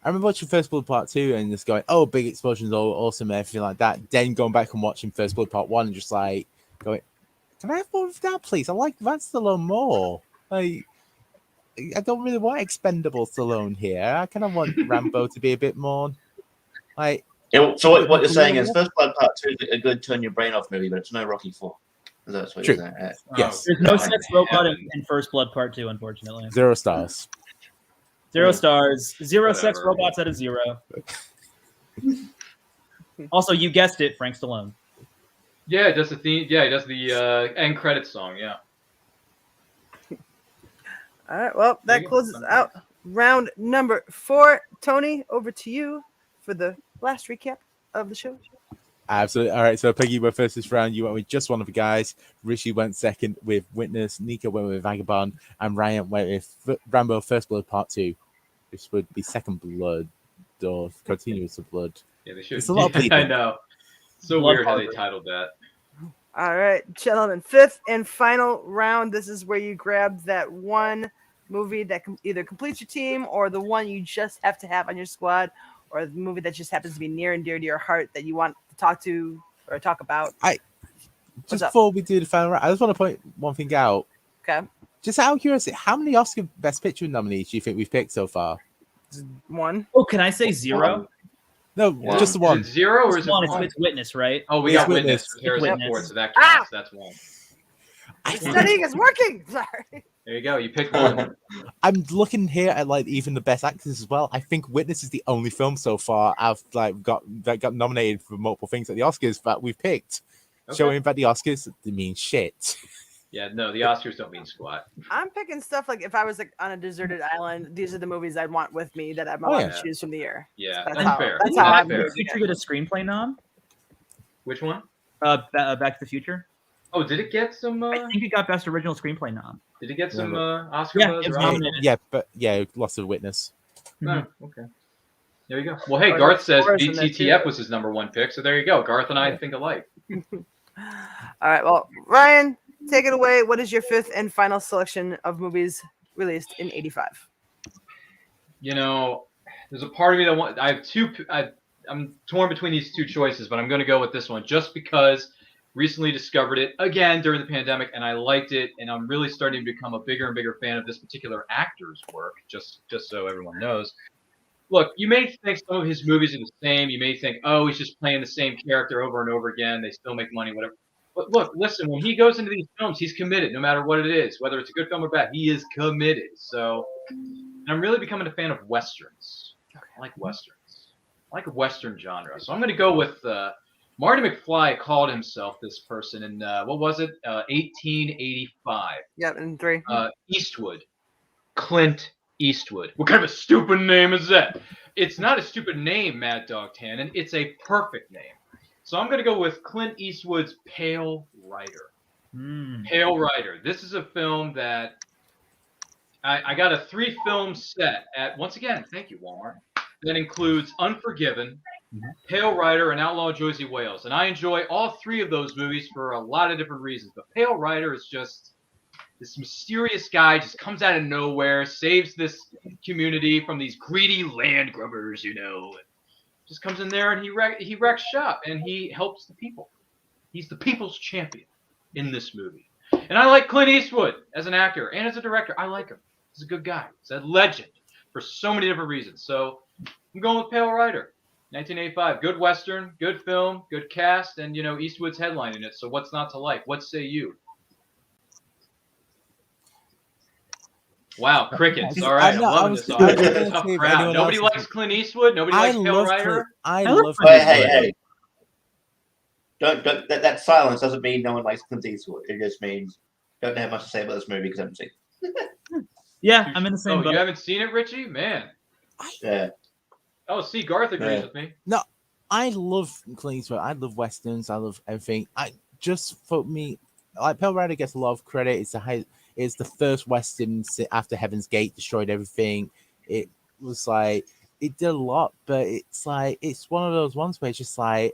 I remember watching First Blood Part 2 and just going, "Oh, big explosions, all awesome, everything like that." Then going back and watching First Blood Part 1 and just like going, "Can I have more of that, please? I like Van Stallone more. Like, I don't really want expendable Stallone here. I kind of want Rambo to be a bit more like." Yeah, so what you're saying is First Blood Part 2 is a good turn your brain off movie, but it's no Rocky 4. That's what True. you're saying. Yes. There's no sex robot in First Blood Part 2, unfortunately. 0 stars. 0 stars. 0 Whatever. sex robots out of 0. Also, you guessed it, Frank Stallone. Yeah, it does the theme. Yeah, it does the end credits song. Yeah. All right. Well, that closes out round number 4. Tony, over to you for the last recap of the show. Absolutely. All right. So Peggy went first this round. You went with just one of the guys. Rishi went second with Witness. Nico went with Vagabond, and Ryan went with Rambo: First Blood Part 2. This would be Second Blood or Continuous Blood. Yeah, they should. It's a lot of people. I know. So Blood weird how they Harvard. titled that. All right, gentlemen. 5th and final round. This is where you grab that one movie that either completes your team or the one you just have to have on your squad, or the movie that just happens to be near and dear to your heart that you want to talk to or talk about. Just up? before we do the final round, I just want to point one thing out. Okay. Just out of curiosity, how many Oscar Best Picture nominees do you think we've picked so far? 1. Oh, can I say 0? No, One. just the one. Is it 0 or It's is it one. 1? It's Witness, right? Oh, we It's got Witness. Witness. Harrison Witness. Ford, so that counts. That's 1. Studying is working. Sorry. There you go. You picked one. I'm looking here at like even the best actors as well. I think Witness is the only film so far I've got nominated for multiple things at the Oscars that we've picked. Okay. Showing that the Oscars they mean shit. Yeah, no, the Oscars don't mean squat. I'm picking stuff like if I was like on a deserted island, these are the movies I'd want with me that I'm Oh, allowed yeah. to choose from the year. Yeah, That's that's how- fair. that's how That's I'm fair. using Future it. get a screenplay nom? Which one? Back to the Future. Oh, did it get some? I think it got best original screenplay nom. Did it get some Yeah, Oscar Yeah, buzz? it was or nominated. Yeah, but yeah, lost of witness. Oh, okay. There you go. Well, hey, Oh, Garth says Forrest in there, too. BTTF was his number 1 pick, so there you go. Garth and I think alike. All right, well, Ryan, take it away. What is your fifth and final selection of movies released in '85? You know, there's a part of me that want. I have two. I'm torn between these two choices, but I'm going to go with this one just because recently discovered it again during the pandemic, and I liked it, and I'm really starting to become a bigger and bigger fan of this particular actor's work. Just so everyone knows. Look, you may think some of his movies are the same. You may think, oh, he's just playing the same character over and over again. They still make money, whatever. But look, listen, when he goes into these films, he's committed no matter what it is, whether it's a good film or bad. He is committed. So, and I'm really becoming a fan of Westerns. I like Westerns. I like a Western genre. So I'm going to go with Marty McFly called himself this person in, what was it? 1885. Yep, and 3. Eastwood. Clint Eastwood. What kind of a stupid name is that? It's not a stupid name, Mad Dog Tannen. It's a perfect name. So I'm going to go with Clint Eastwood's Pale Rider. Pale Rider. This is a film that I got a 3-film set at, once again, thank you, Walmart, that includes Unforgiven, Pale Rider, and Outlaw Josie Wales. And I enjoy all 3 of those movies for a lot of different reasons. But Pale Rider is just this mysterious guy just comes out of nowhere, saves this community from these greedy land grubbers, you know. Just comes in there and he wrecks shop and he helps the people. He's the people's champion in this movie. And I like Clint Eastwood as an actor and as a director. I like him. He's a good guy. He's a legend for so many different reasons. So I'm going with Pale Rider, 1985. Good Western, good film, good cast, and, you know, Eastwood's headlining it. So what's not to like? What say you? Wow, crickets. All right, I'm loving this. Tough crowd. Nobody likes Clint Eastwood. Nobody likes Pale Rider. I love Hey. Don't that silence doesn't mean no one likes Clint Eastwood. It just means don't have much to say about this movie because I haven't seen it. Yeah, I'm in the same boat. You haven't seen it, Richie? Man. Yeah. Oh, see, Garth agrees with me. No, I love Clint Eastwood. I love Westerns. I love everything. For me, like Pale Rider gets a lot of credit. It's the first Western after Heaven's Gate destroyed everything. It was like, it did a lot, but it's like, it's one of those ones where it's just like,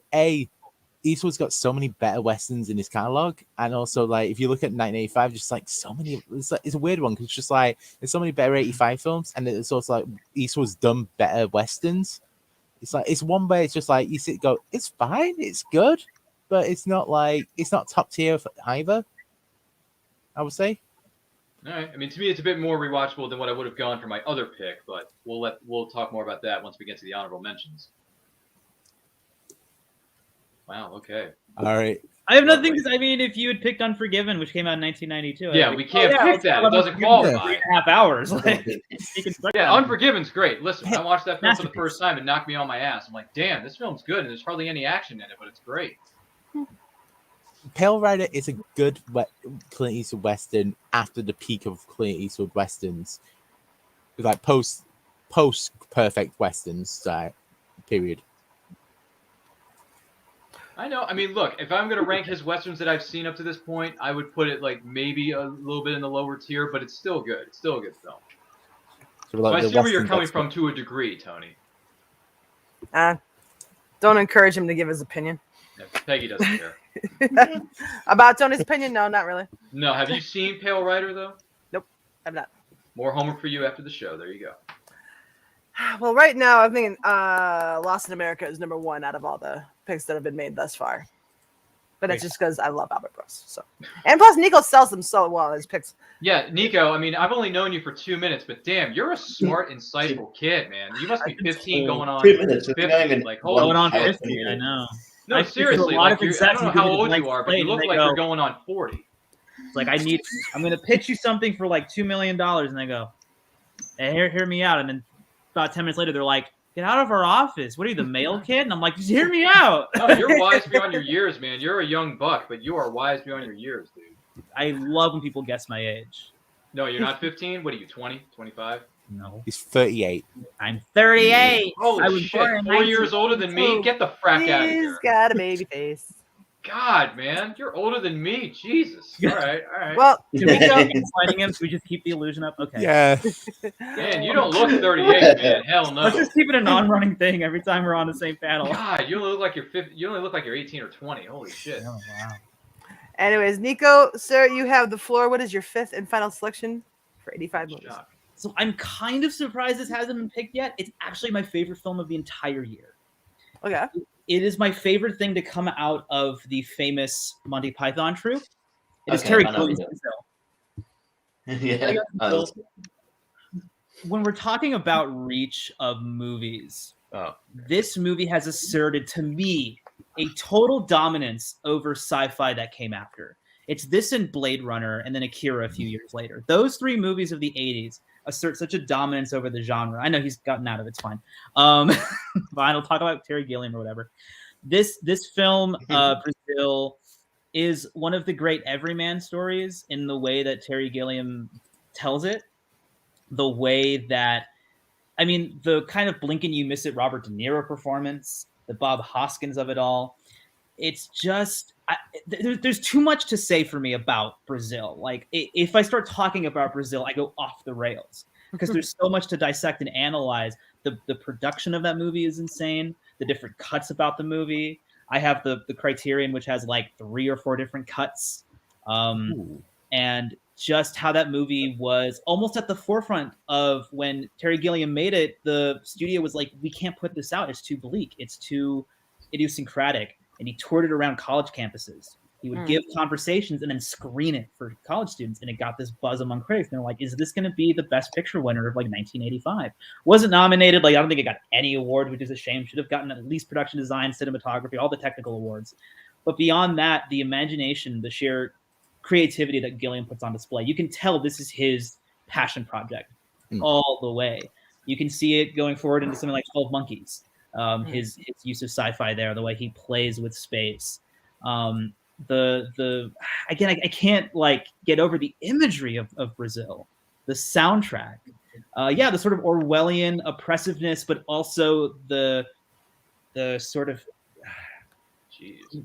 Eastwood's got so many better Westerns in his catalog. And also, like, if you look at 1985, just like so many, it's a weird one because it's just like, there's so many better 85 films. And it's also like, Eastwood's done better Westerns. It's like, it's one way, it's just like, you sit and go, it's fine, it's good, but it's not like, it's not top tier either, I would say. All right. I mean, to me, it's a bit more rewatchable than what I would have gone for my other pick, but we'll talk more about that once we get to the honorable mentions. Wow. Okay. All right. I have nothing because I mean, if you had picked Unforgiven, which came out in 1992, yeah, we can't pick that. It doesn't qualify. 3.5 hours. Yeah, Unforgiven's great. Listen, when I watched that film for the first time, it knocked me on my ass. I'm like, damn, this film's good, and there's hardly any action in it, but it's great. Pale Rider is a good Clint Eastwood Western after the peak of Clint Eastwood Westerns. Like post perfect Westerns, period. I know. I mean, look, if I'm going to rank his Westerns that I've seen up to this point, I would put it like maybe a little bit in the lower tier, but it's still good. It's still a good film. So I see where you're coming from to a degree, Tony. Don't encourage him to give his opinion. Yeah, Peggy doesn't care. About Tony's opinion? No, not really. No. Have you seen Pale Rider, though? Nope, I've not. More homework for you after the show. There you go. Well, right now, I'm thinking Lost in America is number 1 out of all the picks that have been made thus far. But it's just because I love Albert Brooks. So, and plus, Nico sells them so well, his picks. Yeah, Nico, I mean, I've only known you for 2 minutes, but damn, you're a smart, insightful kid, man. You must be 15 going on 2 minutes. 50. Like, going on 50, I know. No, seriously, like I don't know how old you are, but you look like you're going on 40. It's like, I'm going to pitch you something for like $2 million, and they go, hey, hear me out. And then about 10 minutes later, they're like, get out of our office. What are you, the mail kid? And I'm like, just hear me out. No, you're wise beyond your years, man. You're a young buck, but you are wise beyond your years, dude. I love when people guess my age. No, you're not 15. What are you, 20, 25? No, He's 38. I'm 38. Holy I was shit! born in 4 years older than me. 1982. Get the frack out of He's here. got a baby face. God, man, you're older than me. Jesus. All right, all right. Well, Can we go fighting him? Should we just keep the illusion up? Okay. Yeah. Man, you don't look 38, man. Hell no. Let's just keep it a non-running thing every time we're on the same panel. God, you only look like you're 50. You only look like you're 18 or 20. Holy shit. Oh, wow. anyways, Nico, sir, you have the floor. What is your fifth and final selection for 85 movies? Shock. So I'm kind of surprised this hasn't been picked yet. It's actually my favorite film of the entire year. Okay. It is my favorite thing to come out of the famous Monty Python troupe. It is Okay, Terry I know Gilliam's you Brazil. Yeah. So, when we're talking about reach of movies, Oh. this movie has asserted to me a total dominance over sci-fi that came after. It's this and Blade Runner and then Akira a few years later. Those three movies of the 80s assert such a dominance over the genre. I know he's gotten out of it, it's fine. Fine, I'll talk about Terry Gilliam or whatever. This film, Brazil, is one of the great everyman stories in the way that Terry Gilliam tells it. The way that, I mean, the kind of blink and you miss it Robert De Niro performance, the Bob Hoskins of it all. It's just, there's too much to say for me about Brazil. Like, if I start talking about Brazil, I go off the rails because there's so much to dissect and analyze. The production of that movie is insane. The different cuts about the movie. I have the Criterion, which has like 3 or 4 different cuts. And just how that movie was almost at the forefront of when Terry Gilliam made it. The studio was like, we can't put this out. It's too bleak. It's too idiosyncratic. And he toured it around college campuses. He would give conversations and then screen it for college students. And it got this buzz among critics. And they're like, is this going to be the best picture winner of like 1985? Wasn't nominated. Like, I don't think it got any award, which is a shame. Should have gotten at least production design, cinematography, all the technical awards. But beyond that, the imagination, the sheer creativity that Gilliam puts on display, you can tell this is his passion project all the way. You can see it going forward into something like 12 Monkeys. His use of sci-fi there, the way he plays with space. Again, I can't like get over the imagery of Brazil, the soundtrack. The sort of Orwellian oppressiveness, but also the sort of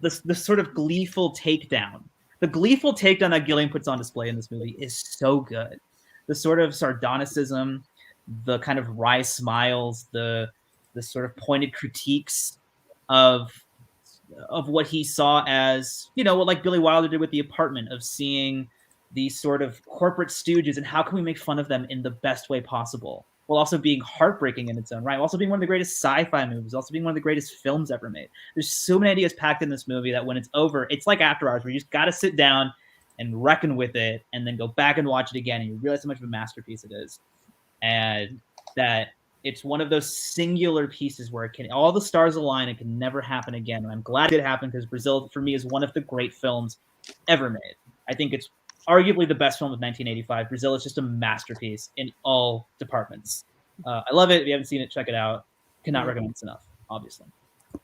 the sort of gleeful takedown. The gleeful takedown that Gilliam puts on display in this movie is so good. The sort of sardonicism, the kind of wry smiles, the sort of pointed critiques of what he saw as, you know, what like Billy Wilder did with The Apartment, of seeing these sort of corporate stooges and how can we make fun of them in the best way possible, while also being heartbreaking in its own right, also being one of the greatest sci-fi movies, also being one of the greatest films ever made. There's so many ideas packed in this movie that when it's over, it's like After Hours, where you just got to sit down and reckon with it and then go back and watch it again, and you realize how much of a masterpiece it is. And that it's one of those singular pieces where it can, all the stars align, it can never happen again. And I'm glad it happened, because Brazil, for me, is one of the great films ever made. I think it's arguably the best film of 1985. Brazil is just a masterpiece in all departments. I love it. If you haven't seen it, check it out. Cannot recommend it enough, obviously.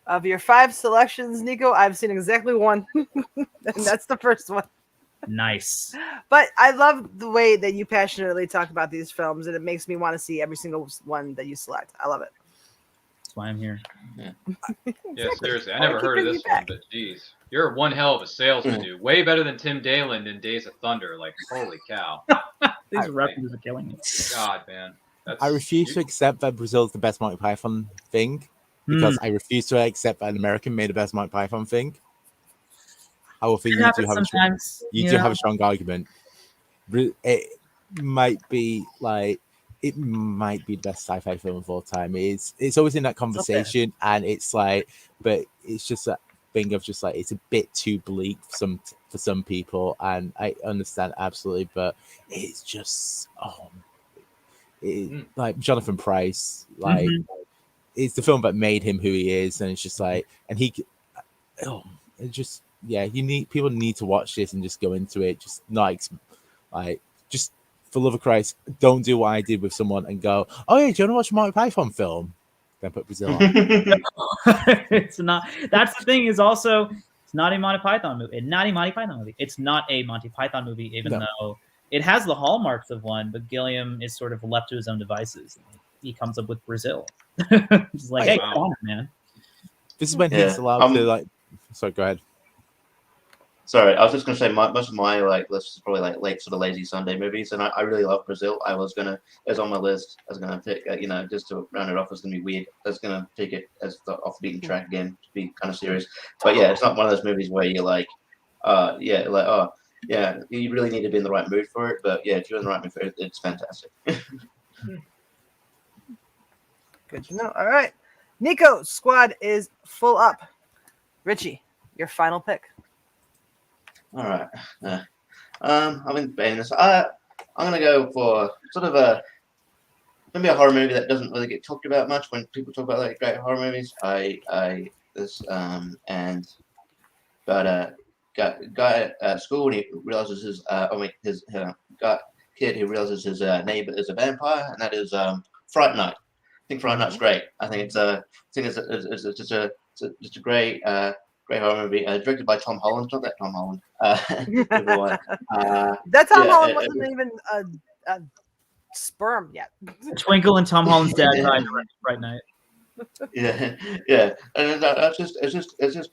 Of your 5 selections, Nico, I've seen exactly one, and that's the first one. Nice. But I love the way that you passionately talk about these films, and it makes me want to see every single one that you select. I love it. That's why I'm here. Yeah, seriously. I never heard of this one, but geez. You're one hell of a salesman, dude. Way better than Tim Dalen in Days of Thunder. Like, holy cow. These references are killing me. God, man. I refuse to accept that Brazil's the best Monty Python thing, because I refuse to accept that an American made the best Monty Python thing. However, you do have a strong argument. It might be the best sci-fi film of all time. It's always in that conversation, and it's like, but it's just that thing of just like, it's a bit too bleak for some people, and I understand absolutely, but it's just like Jonathan Pryce, like it's the film that made him who he is, and it's just like, and people need to watch this and just go into it, just not like, just for love of Christ, don't do what I did with someone and go, oh yeah, do you want to watch a Monty Python film? Then put Brazil on. It's not. That's the thing, is also It's not a Monty Python movie. Not a Monty Python movie. It's not a Monty Python movie, even though it has the hallmarks of one. But Gilliam is sort of left to his own devices. He comes up with Brazil. He's like, hey, come on, man. This is when he's allowed to like. Sorry, go ahead. Sorry, I was just gonna say most of my like list is probably like late sort of lazy Sunday movies, and I really love Brazil. It was on my list. I was gonna pick, just to round it off. It's gonna be weird. I was gonna pick it as off the beaten track again to be kind of serious. But yeah, it's not one of those movies where you're like, you really need to be in the right mood for it. But yeah, if you're in the right mood for it, it's fantastic. Good to know. All right, Nico's squad is full up. Richie, your final pick. All right. I've been debating this. I'm gonna go for sort of maybe a horror movie that doesn't really get talked about much when people talk about like great horror movies. Guy at school, and he realizes his kid who realizes his neighbor is a vampire, and that is Fright Night. I think Fright Night's great. I think it's just a great horror movie, directed by Tom Holland. Not that Tom Holland. That Tom Holland wasn't even a sperm yet. Twinkle and Tom Holland's dad died Fright Night. Yeah, and it's just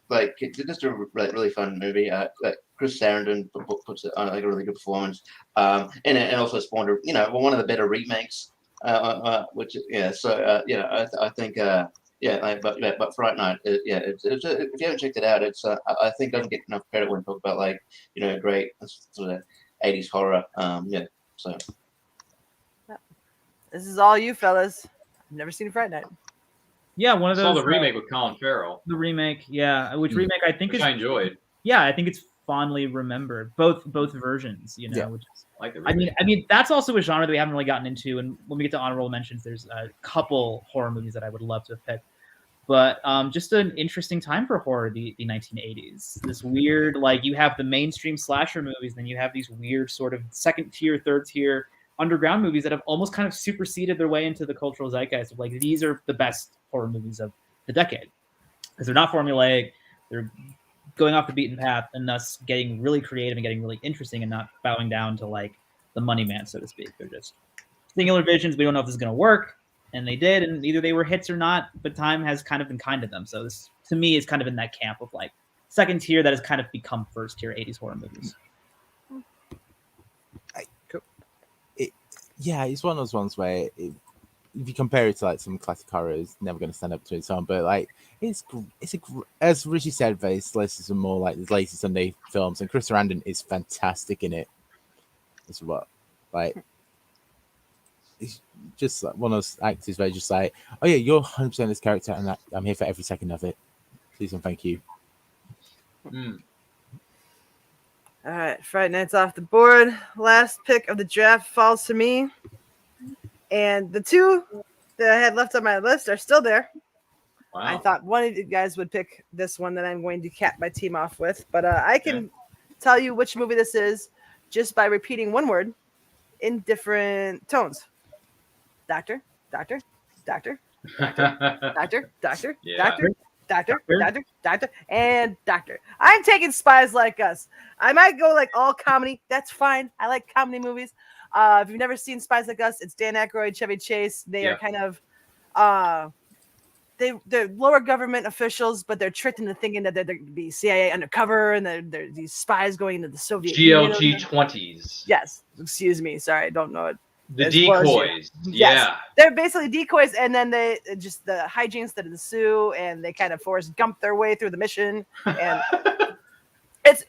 like just a really fun movie. Like Chris Sarandon puts it on like a really good performance, and also spawned one of the better remakes. I think. But Fright Night, if you haven't checked it out, it's I think doesn't get enough credit when talk about like great sort of 80s horror. So this is all you fellas. I've never seen Fright Night. Yeah, one of those. I saw the remake with Colin Farrell. The remake, yeah, which remake I think I enjoyed. Yeah, I think it's fondly remembered. Both versions, which is like the remake. I mean that's also a genre that we haven't really gotten into. And when we get to honorable mentions, there's a couple horror movies that I would love to have picked. But just an interesting time for horror, the 1980s. This weird, like, you have the mainstream slasher movies, then you have these weird sort of second tier, third tier underground movies that have almost kind of superseded their way into the cultural zeitgeist of like, these are the best horror movies of the decade. Because they're not formulaic, they're going off the beaten path, and thus getting really creative and getting really interesting and not bowing down to like the money man, so to speak. They're just singular visions. We don't know if this is going to work. And they did, and either they were hits or not, but time has kind of been kind to them. So this, to me, is kind of in that camp of like second tier that has kind of become first tier 80s horror movies. It's one of those ones where if you compare it to like some classic horror, it's never going to stand up to its own. But like, as Richie said, this list is some more like the lazy Sunday films, and Chris Sarandon is fantastic in it. As well, like. It's just like one of those actors where just like, oh yeah, you're 100% this character, and I'm here for every second of it. Please and thank you. All right, Fright Night's off the board. Last pick of the draft falls to me, and the two that I had left on my list are still there. Wow. I thought one of you guys would pick this one that I'm going to cap my team off with, but I can tell you which movie this is just by repeating one word in different tones. Doctor, doctor, doctor, doctor, doctor, doctor, and doctor. I'm taking Spies Like Us. I might go like all comedy. That's fine. I like comedy movies. If you've never seen Spies Like Us, it's Dan Aykroyd, Chevy Chase. They are kind of they're lower government officials, but they're tricked into thinking that they're the CIA undercover and they're these spies going into the Soviet Union. GLG 20s. Yes. Excuse me. Sorry, I don't know it. The decoys. Yes. They're basically decoys, and then they just the hijinks that ensue, and they kind of Forrest Gump their way through the mission. And it's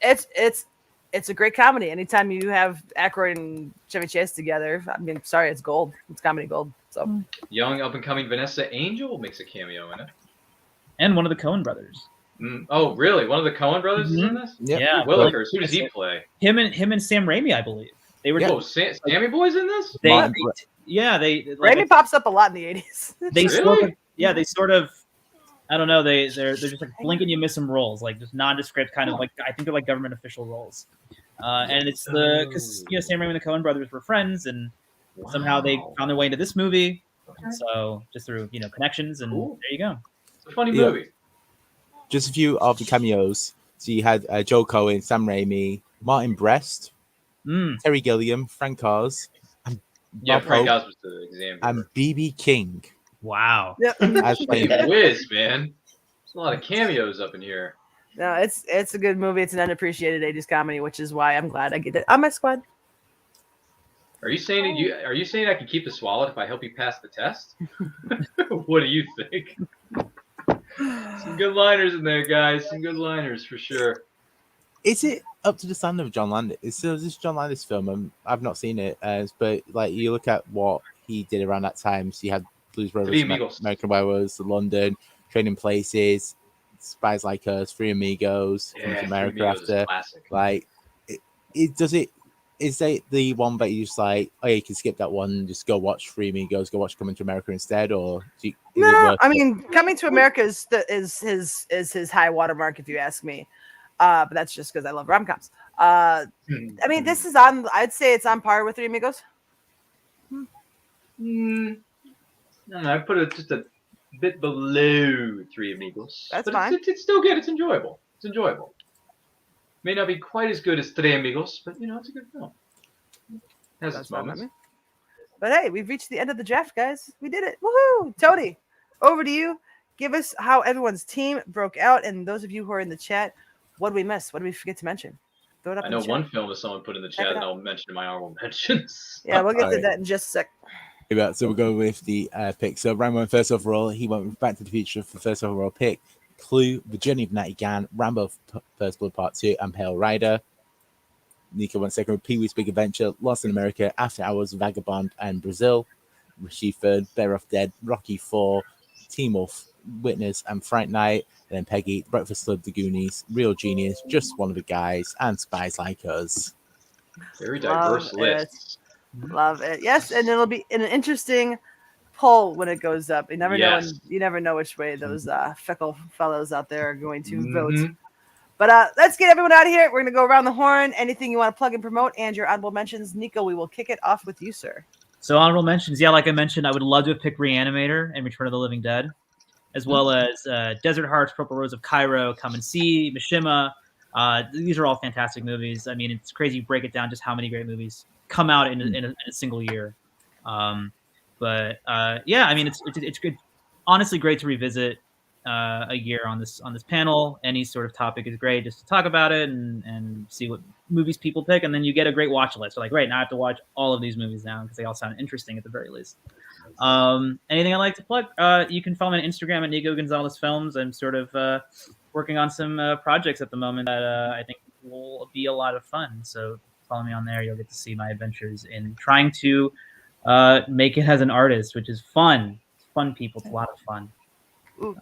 a great comedy. Anytime you have Aykroyd and Chevy Chase together, I mean, sorry, it's gold. It's comedy gold. So Young up and coming Vanessa Angel makes a cameo in it, and one of the Coen brothers. Oh, really? One of the Coen brothers is in this? Yep. Yeah, Willikers. Who does he play? Him and Sam Raimi, I believe. They were. Oh, Sammy Boy's in this? Raimi pops up a lot in the 80s. They sort of. I don't know. They're just like blink and you miss some roles, like just nondescript kind of like I think they're like government official roles. And it's because Sam Raimi and the Coen brothers were friends, and somehow they found their way into this movie. So just through connections, and there you go. It's a funny movie. Just a few of the cameos. So you had Joe Cohen, Sam Raimi, Martin Brest, Terry Gilliam, Frank Oz, and Yeah, Bob Frank Hope, Oz was the exam. and BB King. Wow. Yep. As Gee playing whiz, man. There's a lot of cameos up in here. No, it's a good movie. It's an unappreciated 80s comedy, which is why I'm glad I get it on my squad. Are you saying I can keep the swallow if I help you pass the test? What do you think? Some good liners in there, guys. Some good liners for sure. Is it up to the standard of John Landis? Is this John Landis film? I've not seen it, but like you look at what he did around that time. So you had Blues Brothers, Three Amigos. American Werewolves, London, Trading Places, Spies Like Us, Three Amigos, Coming to America Three Amigos is after. classic. Like, is it the one that you just like? Oh, yeah, you can skip that one and just go watch Three Amigos, go watch Coming to America instead, or is it No, worth I it? mean, Coming to America is his high watermark, if you ask me. But that's just because I love rom-coms. I mean, this is on. I'd say it's on par with Three Amigos. No, I put it just a bit below Three Amigos. That's but fine. It's still good. It's enjoyable. It's enjoyable. May not be quite as good as Three Amigos, but it's a good film. Has That's its fine by moments. me. But hey, we've reached the end of the draft, guys. We did it. Woohoo! Tony, over to you. Give us how everyone's team broke out, and those of you who are in the chat, what did we miss? What did we forget to mention? Throw it up I in know the chat. one film that someone put in the Check chat, it and out. I'll mention in my honorable mentions. Yeah, we'll get to Alright. that in just a sec. Yeah, so we'll go with the pick. So Rambo in first overall, he went with Back to the Future for first overall pick. Clue, The Journey of Natty Gann, Rambo First Blood Part 2, and Pale Rider. Nico went second with Pee-wee's Big Adventure, Lost in America, After Hours, Vagabond, and Brazil. Rishi third, Bear Off Dead, Rocky 4, Team Wolf, Witness, and Fright Night. And then Peggy, Breakfast Club, The Goonies, Real Genius, Just One of the Guys, and Spies Like Us. Very diverse Love it. lists. Love it. Yes, and it'll be an interesting poll when it goes up. You never know. Yes. You never know which way those fickle fellows out there are going to vote. Mhm. But let's get everyone out of here. We're going to go around the horn. Anything you want to plug and promote and your honorable mentions. Nico, we will kick it off with you, sir. So honorable mentions, yeah, like I mentioned, I would love to have picked Reanimator and Return of the Living Dead, as well as Desert Hearts, Purple Rose of Cairo, Come and See, Mishima. These are all fantastic movies. I mean, it's crazy to break it down just how many great movies come out in a single year. But yeah, I mean, it's good. Honestly, great to revisit a year on this panel. Any sort of topic is great just to talk about it and see what movies people pick, and then you get a great watch list. So like, right now I have to watch all of these movies now because they all sound interesting at the very least. Anything I like to plug? You can follow me on Instagram at Nico Gonzalez Films. I'm sort of working on some projects at the moment that I think will be a lot of fun. So follow me on there. You'll get to see my adventures in trying to make it as an artist, which is fun. It's fun, people. It's a lot of fun. Ooh.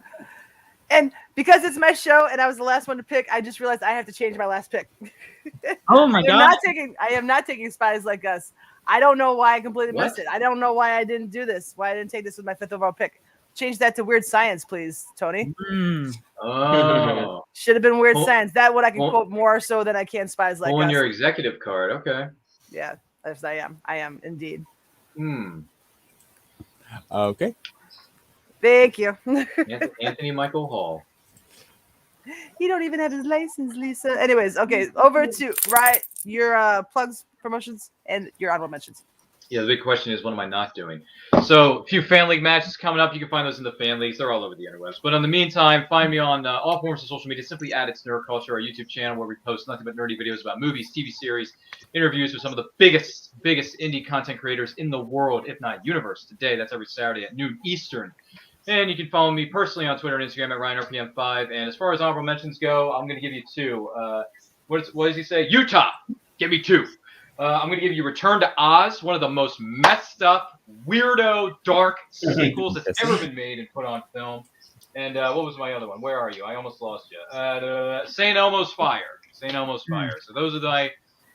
And because it's my show and I was the last one to pick, I just realized I have to change my last pick. Oh my god! I am not taking Spies Like Us. I don't know why I completely What? missed it. I don't know why I didn't do this. Why I didn't take this with my 5th overall pick. Change that to Weird Science, please, Tony. Oh. Should have been Weird Well- Science. That one I can well- quote more so than I can Spies Like Pulling Us. your executive card. Okay. Yeah, yes, I am. I am indeed. Okay. Thank you. Anthony Michael Hall. He don't even have his license, Lisa. Anyways, okay, over to your plugs, promotions, and your honorable mentions. Yeah, the big question is, what am I not doing? So, a few fan league matches coming up. You can find those in the fan leagues. They're all over the interwebs. But in the meantime, find me on all forms of social media. Simply at It's Nerd Culture, our YouTube channel, where we post nothing but nerdy videos about movies, TV series, interviews with some of the biggest indie content creators in the world, if not universe. Today, that's every Saturday at noon Eastern. And you can follow me personally on Twitter and Instagram at RyanRPM5. And as far as honorable mentions go, I'm going to give you two. What does he say? Utah, give me two. I'm going to give you Return to Oz, one of the most messed up, weirdo, dark sequels that's ever been made and put on film. And what was my other one? Where are you? I almost lost you. St. Elmo's Fire. St. Elmo's Fire. So those are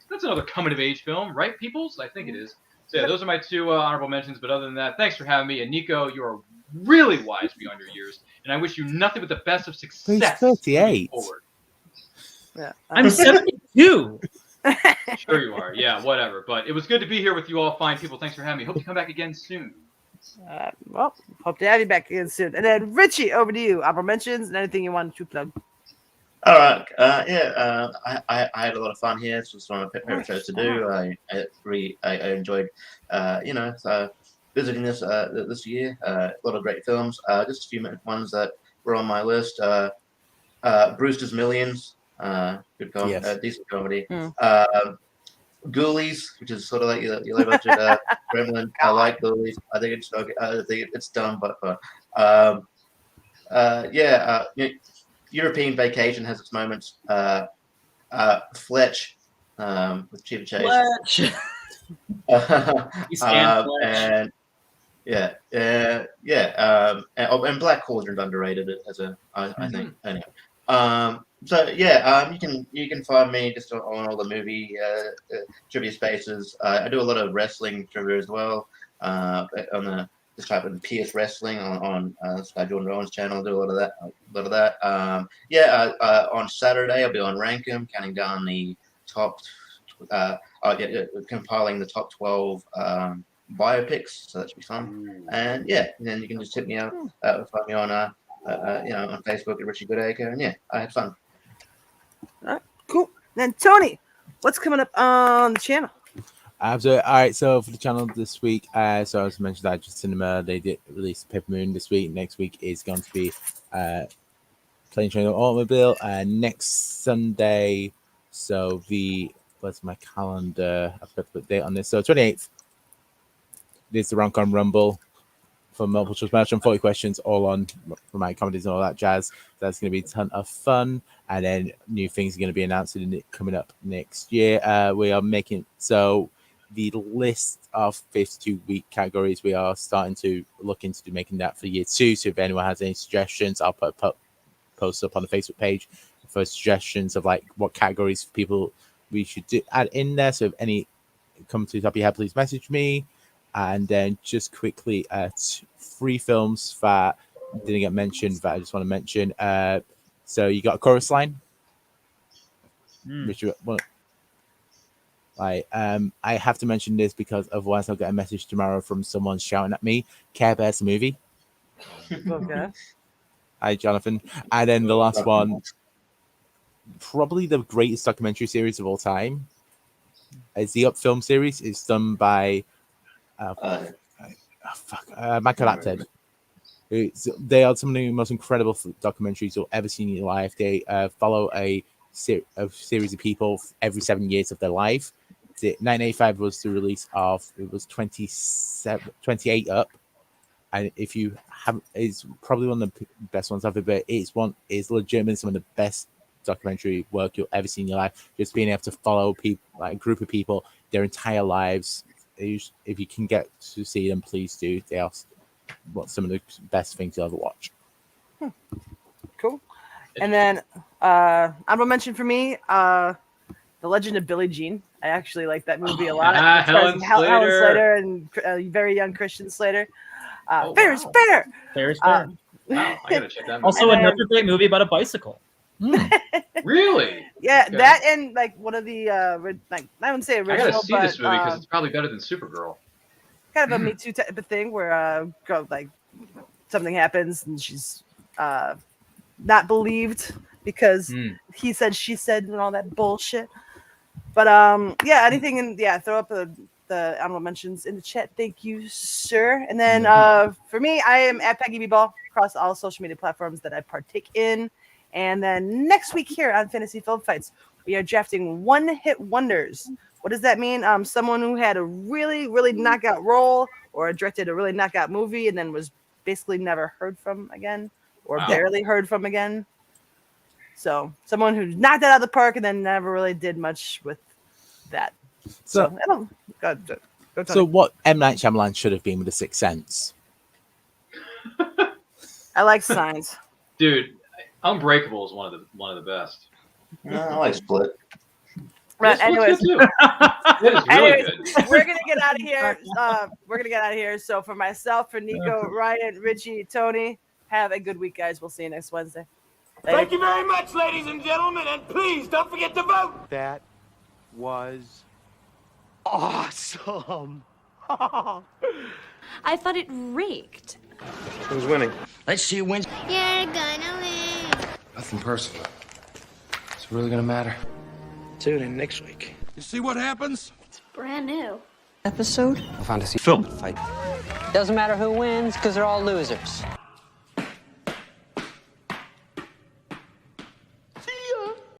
that's another coming-of-age film, right, peoples? I think it is. So yeah, those are my two honorable mentions. But other than that, thanks for having me. And Nico, you are really wise beyond your years. And I wish you nothing but the best of success. He's 38. moving forward. Yeah, I'm 72. Sure you are. Yeah, whatever. But it was good to be here with you all fine people. Thanks for having me. Hope you come back again soon. well, hope to have you back again soon. And then Richie, over to you. Honorable mentions and anything you want to plug. All right. I had a lot of fun here. It's just one of my favorite shows to do. I enjoyed, visiting this year. A lot of great films. Just a few ones that were on my list. Brewster's Millions. Good Yes. decent comedy. Mm. Ghoulies, which is sort of like your low budget Gremlin. I like Ghoulies. I think it's okay. I think it's dumb, but fun. European Vacation has its moments. Fletch with Chevy Chase. Fletch. You stand Fletch. And and Black Cauldron's underrated as I think. Anyway, you can find me just on all the movie trivia spaces. I do a lot of wrestling trivia as well. On the just type in PS Wrestling on Sky Jordan Rowan's channel. Do a lot of that. On Saturday I'll be on Rankum, counting down the top. Compiling the top 12 biopics, so that should be fun. And then you can just hit me up, find me on on Facebook at Richie Goodacre, and I had fun. All right, cool. Then Tony, what's coming up on the channel? Absolutely. All right. So for the channel this week, so I was mentioned that just cinema, they did release Paper Moon this week. Next week is going to be Plane Train Automobile, and next Sunday. So where's my calendar? I've got to put a date on this. So 28th. There's the Rank on Rumble for multiple choice match and 40 questions, all on romantic comedies and all that jazz. That's going to be a ton of fun. And then new things are going to be announced coming up next year. We are making the list of 52-week categories. We are starting to look into making that for year 2. So if anyone has any suggestions, I'll put post up on the Facebook page for suggestions of like what categories people we should add in there. So if any come to the top of your head, please message me. And then just quickly, 3 films that didn't get mentioned that I just want to mention. So you got a Chorus Line, which I have to mention this because otherwise I'll get a message tomorrow from someone shouting at me. Care Bears the movie. Okay. Hi, Jonathan. And then the last one, probably the greatest documentary series of all time, is the Up film series. It's done by Michael Apted. They are some of the most incredible documentaries you'll ever see in your life. They follow a series of people every 7 years of their life. 1985 was the release of, it was 28 Up. And if you have, it's probably one of the best ones ever, but it's legitimately some of the best documentary work you'll ever see in your life. Just being able to follow people, like a group of people, their entire lives. If you can get to see them, please do. They are some of the best things you'll ever watch. Cool. And then honorable mention for me, The Legend of Billie Jean. I actually like that movie a lot. Helen Slater and very young Christian Slater. Fair is fair. Fair is fair. Wow, I gotta check that movie. Also, another great movie about a bicycle. Really? Yeah, Okay. that and like one of the I wouldn't say I original, gotta see but this movie because it's probably better than Supergirl. kind of a Me Too type of thing where girl, like something happens and she's not believed because he said, she said, and all that bullshit. But anything throw up the honorable mentions in the chat. Thank you, sir. And then for me, I am at Peggy B Ball across all social media platforms that I partake in. And then next week here on Fantasy Film Fights, we are drafting one-hit wonders. What does that mean? Someone who had a really, really knockout role or directed a really knockout movie and then was basically never heard from again or barely heard from again. So someone who knocked it out of the park and then never really did much with that. So go So what M. Night Shyamalan should have been with The Sixth Sense? I like Signs. Dude, Unbreakable is one of the best. I like Split. Right. Anyways, It is really good. we're gonna get out of here. So for myself, for Nico, Ryan, Richie, Tony, have a good week, guys. We'll see you next Wednesday. Later. Thank you very much, ladies and gentlemen, and please don't forget to vote. That was awesome. I thought it raked. Who's winning? Let's see you win. You're gonna win. Nothing personal. It's really gonna matter. Tune in next week. You see what happens? Brand new. Episode? A fantasy film fight. Doesn't matter who wins, because they're all losers.